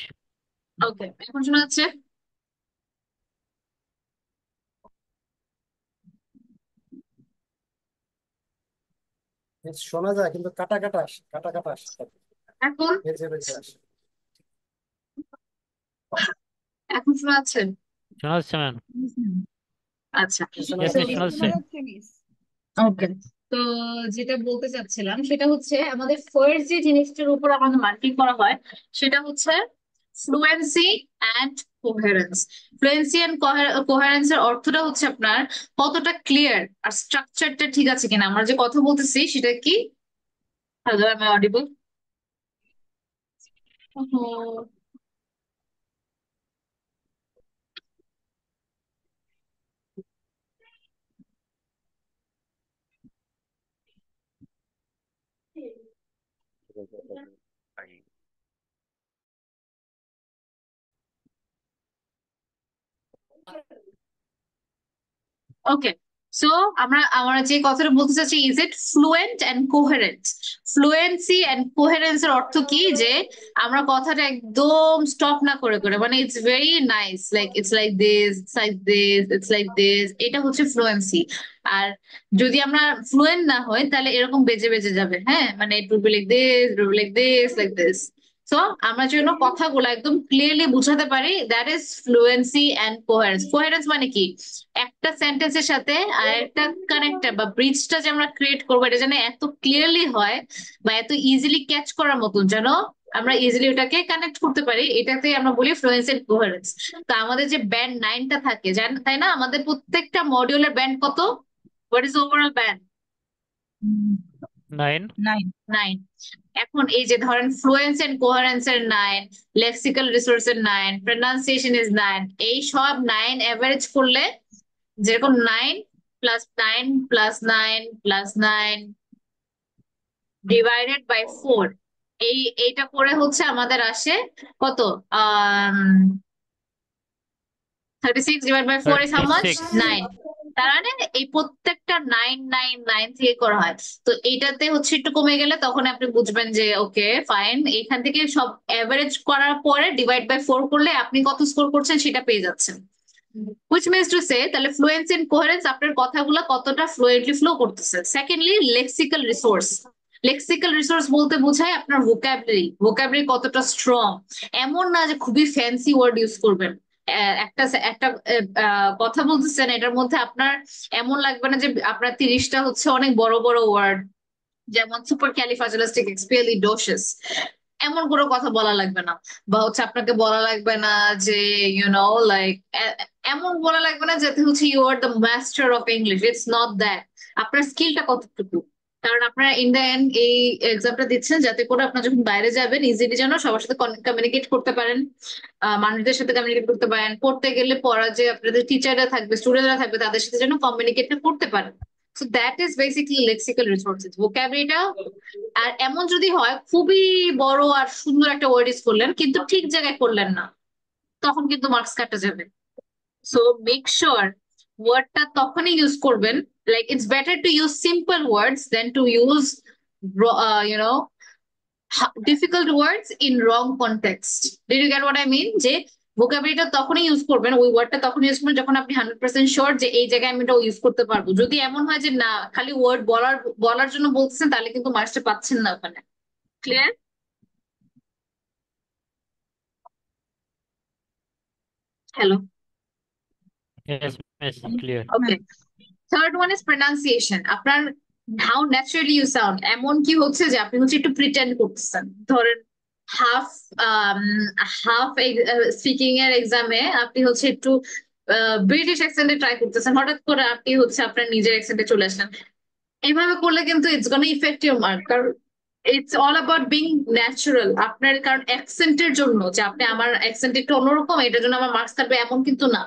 Okay. এখন শোনা যাচ্ছে? শোনা যায় কিন্তু কাটা কাটা আসে, কাটা কাটা আসে, এখন বেজে বেজে আসে। এখন শোনা যাচ্ছে? শোনা যাচ্ছে ম্যাম? আচ্ছা। শোনা Yes, তো miss, শোনা যাচ্ছে। শোনা যাচ্ছে মিস। ওকে, তো যেটা বলতে চাচ্ছিলাম সেটা হচ্ছে আমাদের ফার্স্ট যে জিনিসটার উপর আমাদের মার্কিং করা হয় সেটা হচ্ছে fluency and coherence. Fluency and কোহেরেন্সের অর্থটা হচ্ছে আপনার কতটা ক্লিয়ার আর স্ট্রাকচারটা ঠিক আছে কিনা। আমরা যে কথা বলতেছি সেটা কি, হ্যালো আমি অডিবল? ওকে, সো আমরা যে কথাটা বলতে চাচ্ছি, is it fluent and coherent? Fluency and কোহেরেন্সের অর্থ কি, যে আমরা কথাটা একদম স্টপ না করে করে, মানে it's very nice, like it's like this, it's like this, it's like this, এটা হচ্ছে ফ্লুয়েন্সি। আর যদি আমরা ফ্লুয়েন্ট না হই তাহলে এরকম বেজে বেজে যাবে, হ্যাঁ, মানে it will be like this, it will be like this, like this. So আমরা যেন কথাগুলো একদম ক্লিয়ারলি বুঝাতে পারি, that is fluency and coherence. Coherence মানে কি, একটা সেন্টেন্সের সাথে আর একটা কানেক্টর বা ব্রিজটা যে আমরা ক্রিয়েট করবো এটা যেন এত ক্লিয়ারলি হয় বা এত ইজিলি ক্যাচ করার মতন, যেন আমরা ইজিলি ওটাকে কানেক্ট করতে পারি, এটাতে আমরা বলি ফ্লুয়েন্সি এন্ড কোহেরেন্স। তো আমাদের যে ব্যান্ড 9টা থাকে তাই না, আমাদের প্রত্যেকটা মডিউলের ব্যান্ড কত? What is overall band? 9. 9। এখন এই যে ধরেন ফ্লুয়েন্স এন্ড কোহেরেন্স এর 9, লেক্সিক্যাল রিসোর্স এর 9, প্রনাউন্সিয়েশন ইজ 9, এই সব 9 এভারেজ করলে যেরকম 9 plus 9 plus 9 plus 9 divided by 4, এইটা করে হচ্ছে আমাদের আসে কত? 36 divide by 4 is how much? 36. 9। তার মানে এই প্রত্যেকটা 9 9 9 থেকে করা হয়। তো এইটাতে হচ্ছে একটু কমে গেলে তখন আপনি বুঝবেন যে ওকে ফাইন, এখান থেকে সব এভারেজ করার পরে ডিভাইড বাই 4 করলে আপনি কত স্কোর করছেন সেটা পেয়ে যাচ্ছেন। which means to say তাহলে ফ্লুয়েন্সি এন্ড কোহেরেন্স আপনার কথাগুলো কতটা ফ্লুয়েন্টলি ফ্লো করতেছে। Secondly, lexical resource. Lexical resource বলতে বোঝায় আপনার ভোকাবুলারি, ভোকাবুলারি কতটা স্ট্রং। এমন না যে খুবই ফ্যান্সি ওয়ার্ড ইউজ করবেন। একটা একটা কথা বলতেছেন এটার মধ্যে আপনার এমন লাগবে না যে আপনার 30টা হচ্ছে অনেক বড় বড় ওয়ার্ড, যেমন সুপার ক্যালিফ্রাজিলিস্টিক এক্সপিয়ালিডোসিস, এমন কোনো কথা বলা লাগবে না। বা হচ্ছে আপনাকে বলা লাগবে না যে লাইক এমন বলা লাগবে না যাতে হচ্ছে you are the master of English, it's not that. আপনার স্কিলটা কতটুকু, কারণ আপনারা ইন দ্য এন্ড এই এক্সামটা দিচ্ছেন যাতে করে আপনার যখন বাইরে যাবেন ইজিলি যেন সবার সাথে কমিউনিকেট করতে পারেন, মানুষদের সাথে কমিউনিকেট করতে পারেন, পড়তে গেলে পড়া যে আপনাদের টিচাররা থাকবে, স্টুডেন্টরা থাকবে, তাদের সাথে যেন কমিউনিকেট করতে পারেন। So that is basically lexical resources, ভোকাবুলারিটা। আর এমন যদি হয় খুবই বড় আর সুন্দর একটা ওয়ার্ড ইউজ করলেন কিন্তু ঠিক জায়গায় করলেন না, তখন কিন্তু মার্কস কাটা যাবে। সো মেক শিওর ওয়ার্ডটা তখনই ইউজ করবেন, like it's better to use simple words than to use difficult words in wrong context. Did you get what I mean? যে ভোকাবুলারিটা তখনই ইউজ করবেন, ওই ওয়ার্ডটা তখন ইউজ করবেন যখন আপনি 100% শিওর যে এই জায়গায় আমি এটা ইউজ করতে পারবো। যদি এমন হয় যে না খালি ওয়ার্ড বলার বলার জন্য বলতেছেন তাহলে কিন্তু মার্কসটা পাচ্ছেন না ওখানে। Clear? Hello? Yes, miss. Clear. Okay, third one is pronunciation. আপনার হাউ ন্যাচারালি ইউ সাউন্ড, এমন কি হচ্ছে যে আপনি হচ্ছে একটু প্রিটেন্ড করতেছেন। ধরেন হাফ হাফ স্পিকিং এর এক্সামে আপনি হচ্ছে একটু ব্রিটিশ অ্যাকসেন্টে ট্রাই করতেছেন, হঠাৎ করে আপনি হচ্ছে আপনার নিজের অ্যাকসেন্টে চলে আসেন। এইভাবে করলে কিন্তু it's gonna effect your mark. কারণ it's all about being natural. আপনার কারণ অ্যাকসেন্টের জন্য যে আপনি আমার অ্যাকসেন্ট একটু অন্যরকম এটার জন্য আমার মার্কস থাকবে এমন কিন্তু না।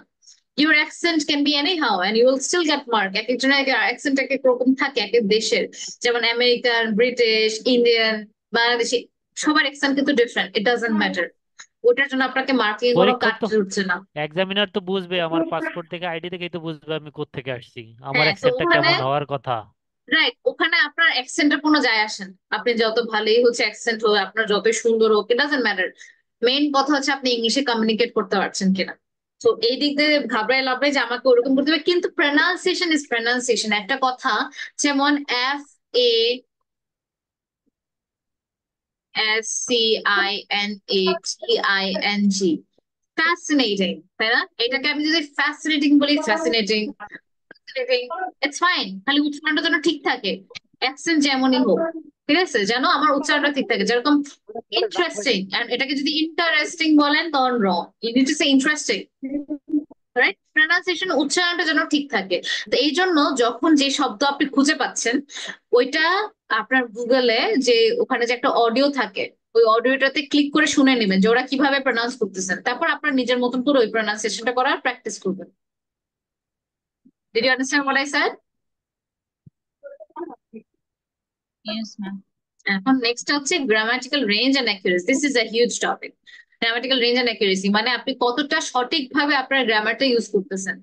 Your accent can be anyhow and you will still get mark. এক একজনের অ্যাকসেন্ট এক এক রকম থাকে এক এক দেশের, যেমন আমেরিকান, ব্রিটিশ, ইন্ডিয়ান, বাংলাদেশি, সবার অ্যাকসেন্ট কিন্তু ডিফারেন্ট। ইট ডাজন্ট ম্যাটার, ওটার জন্য আপনাকে মার্কিং কোনো পরীক্ষক কাট তো উঠছে না। এক্সামিনার তো বুঝবে, আমার পাসপোর্ট থেকে আইডি থেকেই তো বুঝবে আমি কোত্থেকে আসছি, আমার হ্যাঁ, তো অ্যাকসেন্টটা ওখানে কেমন হওয়ার কথা। রাইট, ওখানে আপনার অ্যাকসেন্টের কোনো যায় আসে না। আপনি যত ভালোই হচ্ছে অ্যাকসেন্ট হোক, আপনার যতই সুন্দর হোক, ইট ডাজন্ট ম্যাটার। মেইন কথা হচ্ছে আপনি ইংলিশে কমিউনিকেট করতে পারছেন কিনা। তো এই দিক দিয়ে ঘাবড়াই লাভ নেই যে আমাকে ওরকম করতে হবে, কিন্তু প্রনাউন্সিয়েশন ইজ প্রনাউন্সিয়েশন। একটা কথা যেমন FASCINATING, ফ্যাসিনেটিং, তাই না? এটাকে আমি যদি ফ্যাসিনেটিং বলি, ফ্যাসিনেটিং, ইটস ফাইন, খালি উচ্চারণটা যেন ঠিক থাকে। অ্যাকসেন্ট যেমনই হোক, ঠিক আছে, যেন আমার উচ্চারণটা ঠিক থাকে। যেরকম ইন্টারেস্টিং, এন্ড এটাকে যদি ইন্টারেস্টিং বলেন তখন wrong. You need to say interesting, right? Pronunciation, উচ্চারণটা যেন ঠিক থাকে। তো এই জন্য যখন যে শব্দ আপনি খুঁজে পাচ্ছেন, ওইটা আপনার গুগলে যে ওখানে যে একটা অডিও থাকে, ওই অডিওটাতে ক্লিক করে শুনে নেবেন যে ওরা কিভাবে প্রনাউন্স করতেছেন, তারপর আপনার নিজের মতন করে ওই প্রনাউন্সিয়েশনটা করার প্র্যাকটিস করবেন। Did you understand what I said? Yes, ma'am. এখন নেক্সট হচ্ছে grammatical range and accuracy. This is a huge topic. Grammatical range and accuracy মানে আপনি কতটা সঠিকভাবে আপনার গ্রামারটা ইউজ করতেছেন,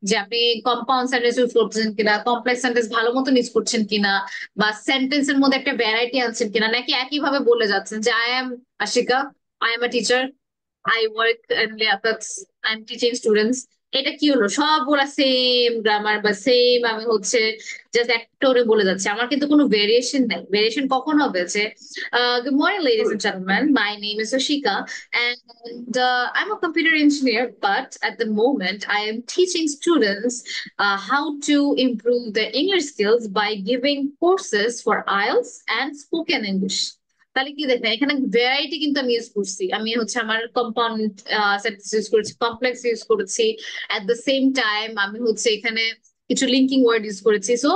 যে আপনি কম্পাউন্ড সেন্টেন্স ইউজ করতেছেন কিনা, কমপ্লেক্স সেন্টেন্স ভালো মতন ইউজ করছেন কিনা, বা সেন্টেন্সের মধ্যে একটা ভ্যারাইটি আনছেন কিনা, নাকি একইভাবে বলে যাচ্ছেন যে I am Ashika, I am a teacher, I work and I am teaching students. এটা কি হলো, সবগুলা সেম গ্রামার বা সেম, আমি হচ্ছে জাস্ট একটা করে বলে যাচ্ছি, আমার কিন্তু কোনো ভেরিয়েশন নাই। ভেরিয়েশন কখন হবে যে good morning ladies and gentleman, my name is Ashika and I'm a computer engineer, but at the moment I am teaching students how to improve their English skills by giving courses for IELTS and spoken English. তাহলে কি দেখেন, এখানে variety কিন্তু আমি use করছি। আমি হচ্ছে আমার কম্পাউন্ড সেন্টেন্স ইউজ করেছি, কমপ্লেক্স ইউজ করেছি, এট দ্য সেম টাইম আমি হচ্ছে এখানে কিছু লিঙ্কিং ওয়ার্ড ইউজ করেছি। সো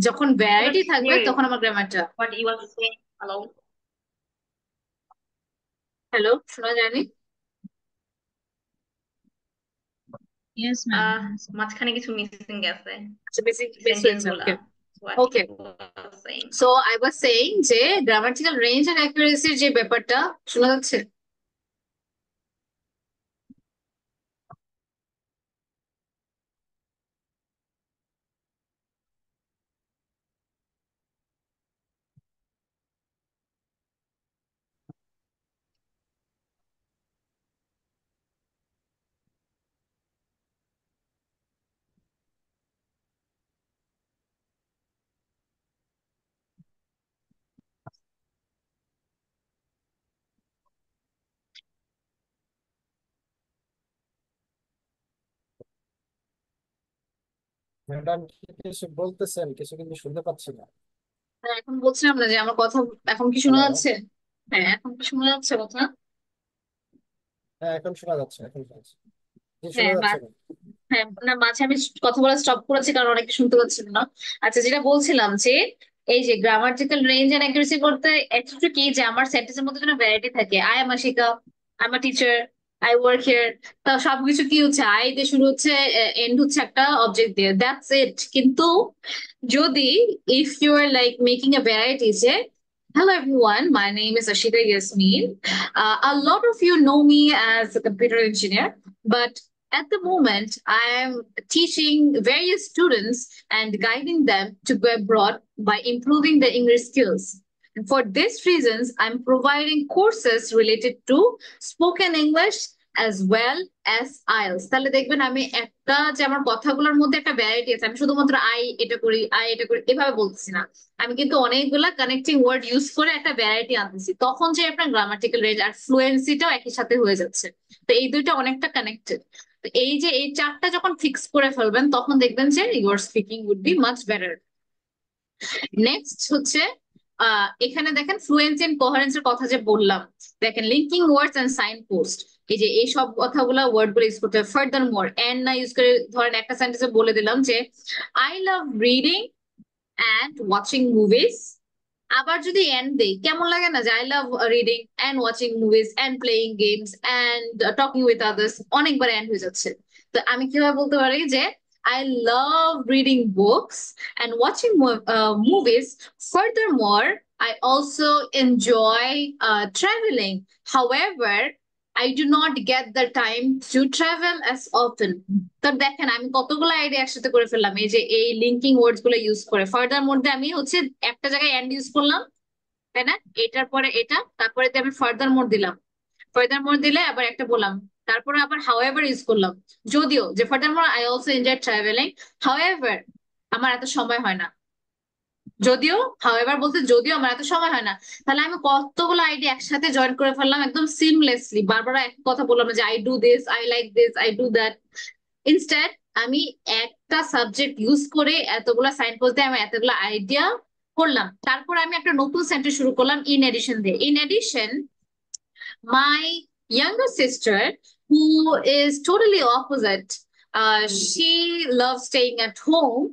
যখন ভ্যারাইটি থাকবে তখন আমার গ্রামারটা। What you want to say? Hello? Hello, শোনা যায়নি? Yes, ma'am. মাঝখানে কিছু মিসিং গেছে আচ্ছা, বেসিক সেন্টেন্স গুলা। ওকে What okay. you were saying. So I was saying যে গ্রামাটিক্যাল রেঞ্জ এন্ড অ্যাকুরেসির যে ব্যাপারটা, শোনা যাচ্ছে? ম্যাডাম কিছু বলতেছেন, কিছু কিন্তু শুনতে পাচ্ছি না। হ্যাঁ, এখন বলছিলাম না যে আমার কথা এখন কি শোনা হ্যালো। যাচ্ছে? হ্যাঁ, এখন কি শোনা যাচ্ছে কথা? হ্যাঁ, এখন শোনা যাচ্ছে, এখন শোনা যাচ্ছে। জি, শোনা হ্যাঁ, যাচ্ছে না। হ্যাঁ, না মাঝে আমি কথা বলা স্টপ করেছি কারণ অনেকে শুনতে পাচ্ছিল না। আচ্ছা, যেটা বলছিলাম যে এই যে গ্রামাটিক্যাল রেঞ্জ এন্ড অ্যাকুরেসি বলতে একটু কি যে আমার সেন্টেন্সের মধ্যে যেন ভ্যারাইটি থাকে। I am Ashika, I am a teacher, I work here. তা সবকিছু কি হচ্ছে, আই দিয়ে শুরু হচ্ছে, এন্ড হচ্ছে একটা অবজেক্ট দিয়ে, দ্যাটস ইট। কিন্তু যদি if you are like making a variety, যে hello everyone, my name is Ashika Yasmin. A lot of you know me as a computer engineer, but at the moment, I am teaching various students and guiding them to go abroad by improving their English skills. And for these reasons, I'm providing courses related to spoken English as well as IELTS. তাহলে দেখবেন আমি একটা যে আমার কথাগুলোর মধ্যে একটা variety আছে, আমি শুধুমাত্র আই এটা করি, আই এটা করি এভাবে বলতেছি না। আমি কিন্তু অনেকগুলা কানেক্টিং ওয়ার্ড ইউজ করে একটা ভ্যারাইটি আনতেছি, তখন যে আপনার গ্রামাটিক্যাল রেঞ্জ আর ফ্লুয়েন্সিটাও একই সাথে হয়ে যাচ্ছে। তো এই দুইটা অনেকটা কানেক্টেড। তো এই যে এই চারটা যখন ফিক্স করে ফেলবেন তখন দেখবেন যে your speaking would be much better. Next হচ্ছে এখানে দেখেন ফ্লুয়েন্সি এন্ড কোহারেন্স এর কথা যে বললাম, দেখেন linking words and signpost, এই যে এই সব কথাগুলো ওয়ার্ড গুলো ইউজ করতে হবে। ফার্দার মোর এন্ড না ইউজ করে ধরেন একটা সেন্টেন্সে বলে দিলাম যে I love reading and watching movies আবার যদি এন্ড দেই কেমন লাগে না যে I love reading and watching movies and playing games and talking with others, অনেকবার এন্ড হয়ে যাচ্ছে। তো আমি কিভাবে বলতে পারি যে I love reading books and watching movies. Furthermore, I also enjoy traveling. However, I do not get the time to travel as often. তো দেখেন আমি কতগুলো আইডিয়া একসাথে করে ফেললাম এই যে এই লিঙ্কিং ওয়ার্ডস গুলো ইউজ করে। ফার্দার মধ্যে আমি হচ্ছে একটা জায়গায় এন্ড ইউজ করলাম, তাই না? এটার পরে এটা, তারপরে আমি ফার্দার মোর দিলাম, ফার্দার মোর দিলে আবার একটা বললাম, তারপরে আবার হাউএভার ইউজ করলাম। যদিও যে further more I also enjoy travelling, however আমার এত সময় হয় না। যদিও হাউএভার বলতে যদিও আমার এত সময় হয় না, তাহলে আমি কতগুলো আইডিয়া একসাথে জয়েন করে ফেললাম একদম সিমলেসলি। বারবার এক কথা বললাম না যে I do this, I like this, I do that. Instead আমি একটা সাবজেক্ট ইউজ করে এতগুলা সাইন পোজ দিয়ে আমি এতগুলা আইডিয়া করলাম। তারপর আমি একটা নতুন সেন্টেন্স শুরু করলাম ইন এডিশন দিয়ে। In addition, my younger sister, who is totally opposite, she loves staying at home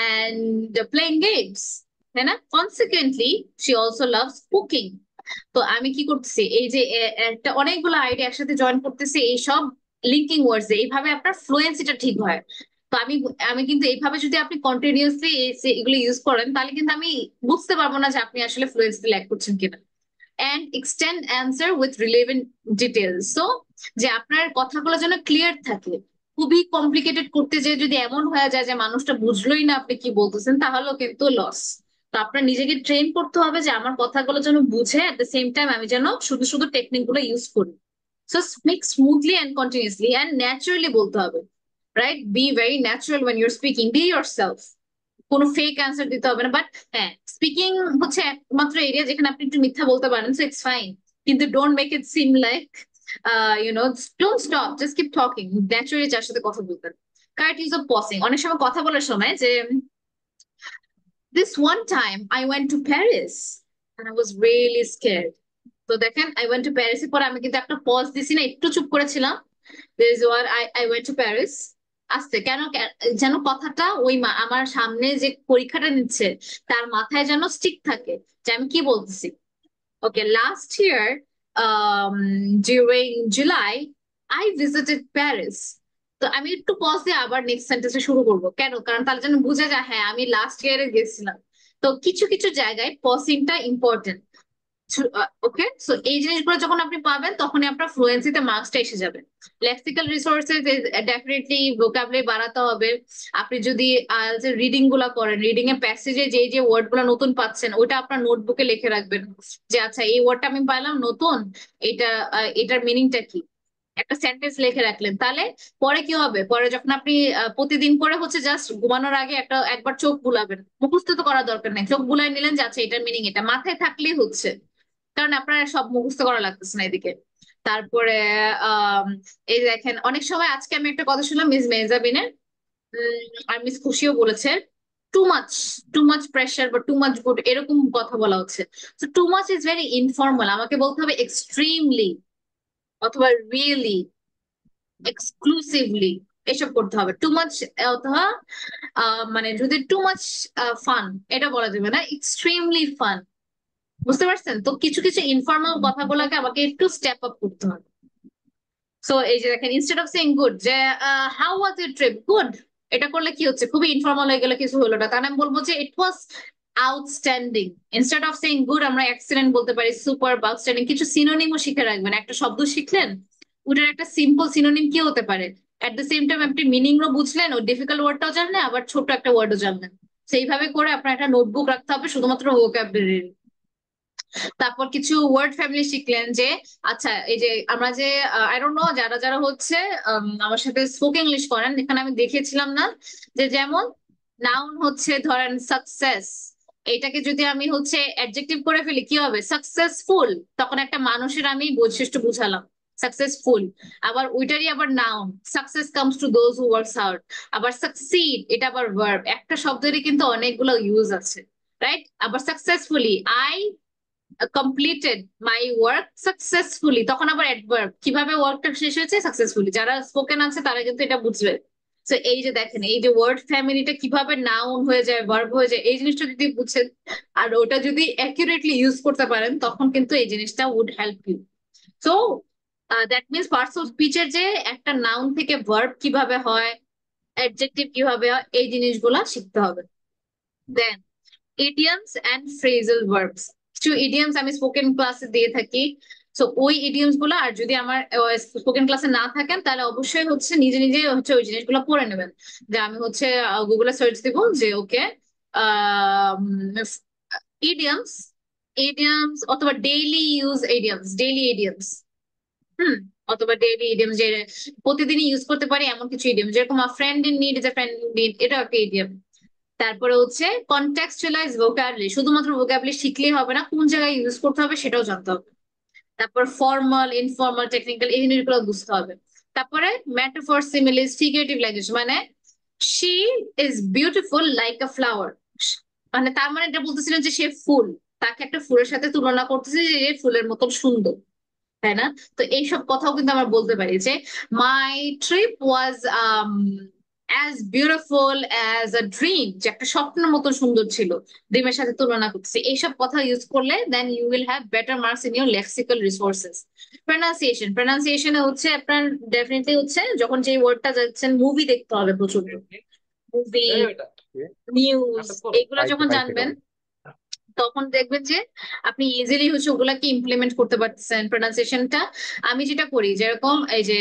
and playing games, তাই না? Consequently, she also loves cooking. তো আমি কি করতেছি এই যে একটা অনেকগুলো আইডিয়া একসাথে জয়েন করতেছি এইসব লিঙ্কিং ওয়ার্ডস, এইভাবে আপনার ফ্লুয়েন্সিটা ঠিক হয়। তো আমি আমি কিন্তু এইভাবে যদি আপনি কন্টিনিউয়াসলি এগুলো ইউজ করেন তাহলে কিন্তু আমি বুঝতে পারবো না যে আপনি আসলে ফ্লুয়েন্সি ল্যাক করছেন কিনা। and extend answer with relevant details. So যে আপনার কথাগুলো যেন ক্লিয়ার থাকে। খুবই কমপ্লিকেটেড করতে যে যদি এমন হয়ে যায় যে মানুষটা বুঝলোই না আপনি কি বলতেছেন, তাহলেও কিন্তু লস। তো আপনার নিজেকে ট্রেন করতে হবে যে আমার কথাগুলো যেন বুঝে, এট দ্য সেম টাইম আমি যেন শুধু শুধু টেকনিক গুলো ইউজ করি। So speak smoothly and continuously and naturally বলতে হবে, right? Be very natural when you're speaking, be yourself. কোনো ফেক অ্যান্সার দিতে হবে না। বাট হ্যাঁ, স্পিকিং হচ্ছে একমাত্র এরিয়া যেখানে আপনি একটু মিথ্যা বলতে পারেন, সো ইটস ফাইন। কিন্তু don't make it SIM like don't stop, just keep talking naturally যার সাথে কথা বলতেন। কারেক্ট ইউজ অফ পসিং, অনেক সময় কথা বলার সময় যে this one time I went to Paris and I was really scared. তো দেখেন I went to Paris এর পরে আমি কিন্তু একটা পজ দিছি না, একটু চুপ করেছিলাম। This is what I went to Paris. আসতে কেন যেন কথাটা ওই আমার সামনে যে পরীক্ষাটা নিচ্ছে তার মাথায় যেন স্টিক থাকে যে আমি কি বলতেছি। Okay, last year during July I visited Paris. তো আমি একটু পজ দিয়ে আবার নেক্সট সেন্টেন্সে শুরু করবো। কেন? কারণ তাহলে যেন বুঝে যায় হ্যাঁ আমি লাস্ট ইয়ারে গেছিলাম। তো কিছু কিছু জায়গায় পজিংটা ইম্পর্টেন্ট। ওকে, সো এই জিনিসগুলো যখন আপনি পাবেন তখনই আপনার ফ্লুয়েন্সিতে মার্কসটা এসে যাবে। লেক্সিক্যাল রিসোর্সেস ডেফিনেটলি ভোকাবুলারি বাড়াতে হবে। আপনি যদি রিডিং গুলা করেন, রিডিং এর প্যাসেজে যে যে ওয়ার্ড গুলা নতুন পাচ্ছেন ওটা আপনার নোটবুকে লিখে রাখবেন যে আচ্ছা এই ওয়ার্ডটা আমি পাইলাম নতুন, এটা এটার মিনিংটা কি, একটা সেন্টেন্স লিখে রাখলেন। তাহলে পরে কি হবে, পরে যখন আপনি প্রতিদিন করে হচ্ছে জাস্ট ঘুমানোর আগে একবার চোখ বুলাবেন, মুখস্থ তো করার দরকার নেই, চোখ বুলাই নিলেন যে আচ্ছা এটার মিনিং এটা, মাথায় থাকলেই হচ্ছে। কারণ আপনার সব মুখস্থ করা লাগতেছে না এদিকে। তারপরে এই দেখেন অনেক সময় আজকে আমি একটা কথা শুনলাম মিস মেহজাবিনের, আর মিস খুশিও বলেছে টু মাচ প্রেশার বা টু মাচ গুড এরকম কথা বলা হচ্ছে। তো too much is very informal, আমাকে বলতে হবে এক্সট্রিমলি অথবা রিয়েলি, এক্সক্লুসিভলি, এসব করতে হবে। টু মাচ অথবা মানে যদি টু মাচ ফান এটা বলা যাবে না, এক্সট্রিমলি ফান। বুঝতে পারছেন? তো কিছু কিছু ইনফর্মাল কথাগুলোকে আমাকে একটু স্টেপ আপ করতে হবে। সো এই যে দেখেন ইনস্টেড অফ সেইং গুড, যে how was your trip, good, এটা করলে কি হচ্ছে খুবই ইনফর্মাল হয়ে গেলে কিছু হলো না। তাহলে আমি বলবো যে it was outstanding. Instead of saying good আমরা এক্সেলেন্ট বলতে পারি, সুপার, আউটস্ট্যান্ডিং। কিছু সিনোনিমও শিখে রাখবেন। একটা শব্দ শিখলেন, ওটার একটা সিম্পল সিনোনিম কি হতে পারে, এট দ্য সেম টাইম আপনি মিনিংও বুঝলেন, ও ডিফিকাল্ট ওয়ার্ডটাও জানলেন, আবার ছোট একটা ওয়ার্ডও জানলেন। সেইভাবে করে আপনার একটা নোটবুক রাখতে হবে শুধুমাত্র ভোকাবুলারি। তারপর কিছু ওয়ার্ড ফ্যামিলি শিখলেন যে আচ্ছা এই যে আমরা যে আই ডোন্ট নো যারা যারা হচ্ছে আমার সাথে স্পোকেন ইংলিশ করেন, এখানে আমি দেখেছিলাম না যে যেমন নাউন হচ্ছে ধরেন সাকসেস, এটাকে যদি আমি হচ্ছে অ্যাডজেক্টিভ করে ফেলি কি হবে, সাকসেসফুল। তখন একটা মানুষের আমি বৈশিষ্ট্য বুঝালাম সাকসেসফুল। আবার ওইটারই আবার noun, success comes to those who works hard. আবার সাকসিড এটা আবার ভার্ব, একটা শব্দেরই কিন্তু অনেকগুলো ইউজ আছে, রাইট? আবার successfully I completed my work successfully, তখন আবার অ্যাডভার্ব, কিভাবে ওয়ার্কটা শেষ হয়েছে সাকসেসফুলি। যারা স্পোকেন আছে তারা কিন্তু এটা বুঝবে। তো এই যে দেখেন এই যে ওয়ার্ড ফ্যামিলিটা কিভাবে নাউন হয়ে যায় ভার্ব হয়ে যায় এই জিনিসটা যদি বুঝেন আর ওটা যদি অ্যাকুরেটলি ইউজ করতে পারেন তখন কিন্তু এই জিনিসটা would help you. So that means parts of স্পিচের যে একটা নাউন থেকে ভার্ব কিভাবে হয়, অ্যাডজেক্টিভ কিভাবে হয়, এই জিনিসগুলা শিখতে হবে। দেন ইডিয়মস এন্ড ফ্রেজাল ভার্বস, কিছু ইডিয়মস আমি স্পোকেন ক্লাসে দিয়ে থাকি। সো ওই ইডিয়মস গুলো আর যদি আমার স্পোকেন ক্লাসে না থাকেন তাহলে অবশ্যই হচ্ছে নিজে নিজে হচ্ছে ওই জিনিসগুলো পড়ে নেবেন। যে আমি হচ্ছে গুগলে সার্চ দিব যে ওকে ইডিয়মস, ইডিয়মস অথবা daily use idioms, daily idioms, hmm, অথবা ডেইলি ইডিয়মস যে প্রতিদিনই ইউজ করতে পারি এমন কিছু ইডিয়ম, যেরকম friend in need is a friend in need, এটা একটা ইডিয়ম। তারপরে হচ্ছে কনটেক্সচুয়ালাইজ ভোকাবুলারি, শুধুমাত্র ভোকাবুলারি শিখলেই হবে না, কোন জায়গায় ইউজ করতে হবে সেটাও জানতে হবে। তারপর ফর্মাল, ইনফর্মাল, টেকনিক্যাল, এই জিনিসগুলো বুঝতে হবে। তারপরে মেটাফর, সিমিলিস, ফিগারেটিভ ল্যাঙ্গুয়েজ, মানে she is beautiful like a flower, মানে তার মানে এটা বলতেছিলেন যে সে ফুল, তাকে একটা ফুলের সাথে তুলনা করতেছে যে এ ফুলের মতন সুন্দর, তাই না? তো এইসব কথাও কিন্তু আমরা বলতে পারি যে my trip was as beautiful as a dream, যে একটা স্বপ্নের মতো সুন্দর ছিল, ড্রিমের সাথে তুলনা করতেছি। এইসব কথা ইউজ করলে then you will have better marks in your lexical resources. Pronunciation, প্রনাউন্সিয়েশনে হচ্ছে আপনার ডেফিনেটলি হচ্ছে যখন যে ওয়ার্ডটা যাচ্ছেন, মুভি দেখতে হবে প্রচুর, মুভি, নিউজ, এগুলা যখন জানবেন তখন দেখবেন যে আপনি ইজিলি হচ্ছে ওগুলাকে ইমপ্লিমেন্ট করতে পারতেছেন প্রনাউন্সিয়েশনটা। আমি যেটা করি যেরকম এই যে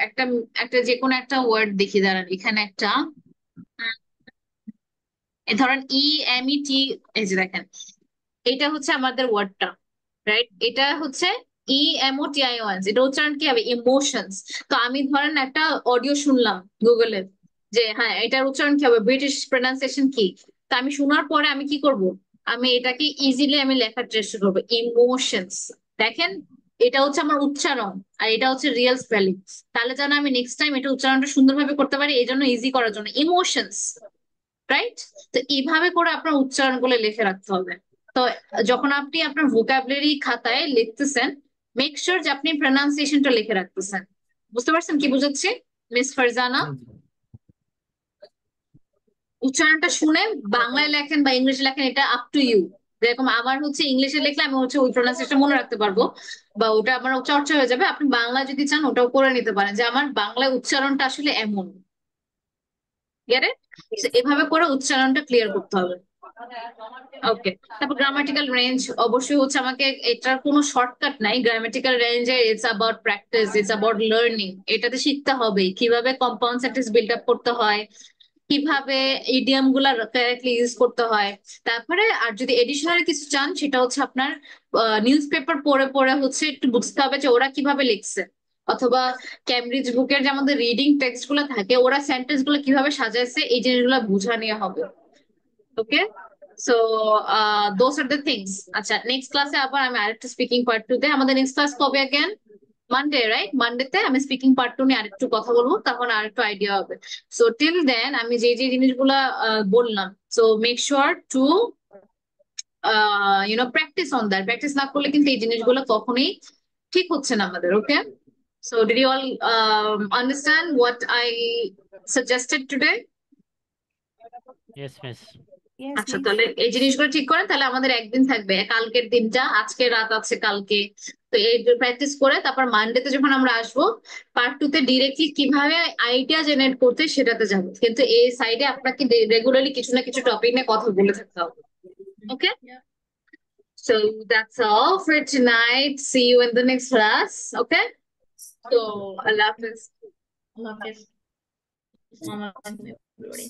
একটা একটা যে কোনো একটা ওয়ার্ড দেখি, দাঁড়ান এখানে একটা ধরেন EMET, এই যে দেখেন এটা হচ্ছে আমাদের ওয়ার্ডটা, রাইট? এটা হচ্ছে EMOTIONS, এটা উচ্চারণ কি হবে? ইমোশনস। তো আমি ধরেন একটা অডিও শুনলাম গুগলে যে হ্যাঁ এটার উচ্চারণ কি হবে, ব্রিটিশ প্রনাউন্সিয়েশন কি, তা আমি শোনার পরে আমি কি করব, আমি এটাকে ইজিলি আমি লেখার চেষ্টা করবো ইমোশনস। দেখেন এটা হচ্ছে আমার উচ্চারণ আর এটা হচ্ছে রিয়েল স্পেলিং, তাহলে যেন আমি নেক্সট টাইম এটা উচ্চারণটা সুন্দরভাবে করতে পারি, এই জন্য ইজি করার জন্য ইমোশনস, রাইট? তো এইভাবে করে আপনার উচ্চারণ গুলো লিখে রাখতে হবে। তো যখন আপনি আপনার ভোকাবুলারি খাতায় লিখতেছেন, মেক শিওর যে আপনি প্রনাউন্সিয়েশনটা লিখে রাখতেছেন। বুঝতে পারছেন কি বুঝাচ্ছি মিস ফারজানা? উচ্চারণটা শুনে বাংলায় লেখেন বা ইংলিশে লেখেন, এটা আপ টু ইউ। যেরকম আমার হচ্ছে ইংলিশে লিখলে আমি হচ্ছে ওই প্রনাউন্সিয়েশন মনে রাখতে পারবো বা ওটা আমার চর্চা হয়ে যাবে। আপনি বাংলা যদি চান ওটাও করে নিতে পারেন যে আমার বাংলায় উচ্চারণটা আসলে এমন, গেট ইট? এভাবে করে উচ্চারণটা ক্লিয়ার করতে হবে। ওকে, তারপর গ্রামাটিক্যাল রেঞ্জ, অবশ্যই হচ্ছে আমাকে, এটার কোনো শর্টকাট নাই। গ্রামাটিক্যাল রেঞ্জে it's about practice, it's about learning, এটাতে শিখতে হবে কিভাবে কম্পাউন্ড সেন্টেন্স বিল্ড আপ করতে হয়, কিভাবে ইডিয়াম গুলা কারেক্টলি ইউজ করতে হয়। তারপরে আর যদি এডিশনাল কিছু চান সেটা হচ্ছে আপনার নিউজ পেপার পড়ে পড়ে হচ্ছে একটু বুঝতে হবে যে ওরা কিভাবে লিখছে, অথবা ক্যামব্রিজ বুকের যে আমাদের রিডিং টেক্সট গুলো থাকে ওরা সেন্টেন্স গুলো কিভাবে সাজাইছে এই জিনিসগুলো বুঝা নিয়ে হবে। Okay, so those are the things. আচ্ছা নেক্সট ক্লাসে আবার আমি আরেকটু স্পিকিং পার্ট 2 তে, আমাদের নেক্সট ক্লাস কবে अगेन? Monday, right? মানডেতে আমি স্পিকিং পার্ট 2 নিয়ে আরেকটু কথা বলবো, তখন আরেকটু আইডিয়া হবে। সো টিল দেন আমি যে যে জিনিসগুলা বললাম, so make sure to practice on that. Practice না করলে কিন্তু এই জিনিসগুলো কখনোই ঠিক হচ্ছে না আমাদের। Okay, so did you all understand what I suggested today? Yes, miss. Yes, আচ্ছা, miss. তাহলে এই জিনিসগুলো ঠিক করেন, তাহলে আমাদের একদিন থাকবে, কালকের দিনটা, আজকে রাত আছে কালকে, তো এই প্র্যাকটিস করে তারপর মানডেতে যখন আমরা আসবো পার্ট 2 তে ডিরেক্টলি কিভাবে আইডিয়া জেনারেট করতে সেটাতে যাবো। কিন্তু এই সাইডে আপনাকে রেগুলারলি কিছু না কিছু টপিক নিয়ে কথা বলে থাকতে হবে। ওকে, so that's all for tonight. See you in the next class. Okay, so Allah Hafiz. Allah Hafiz. Assalamu alaikum, everybody.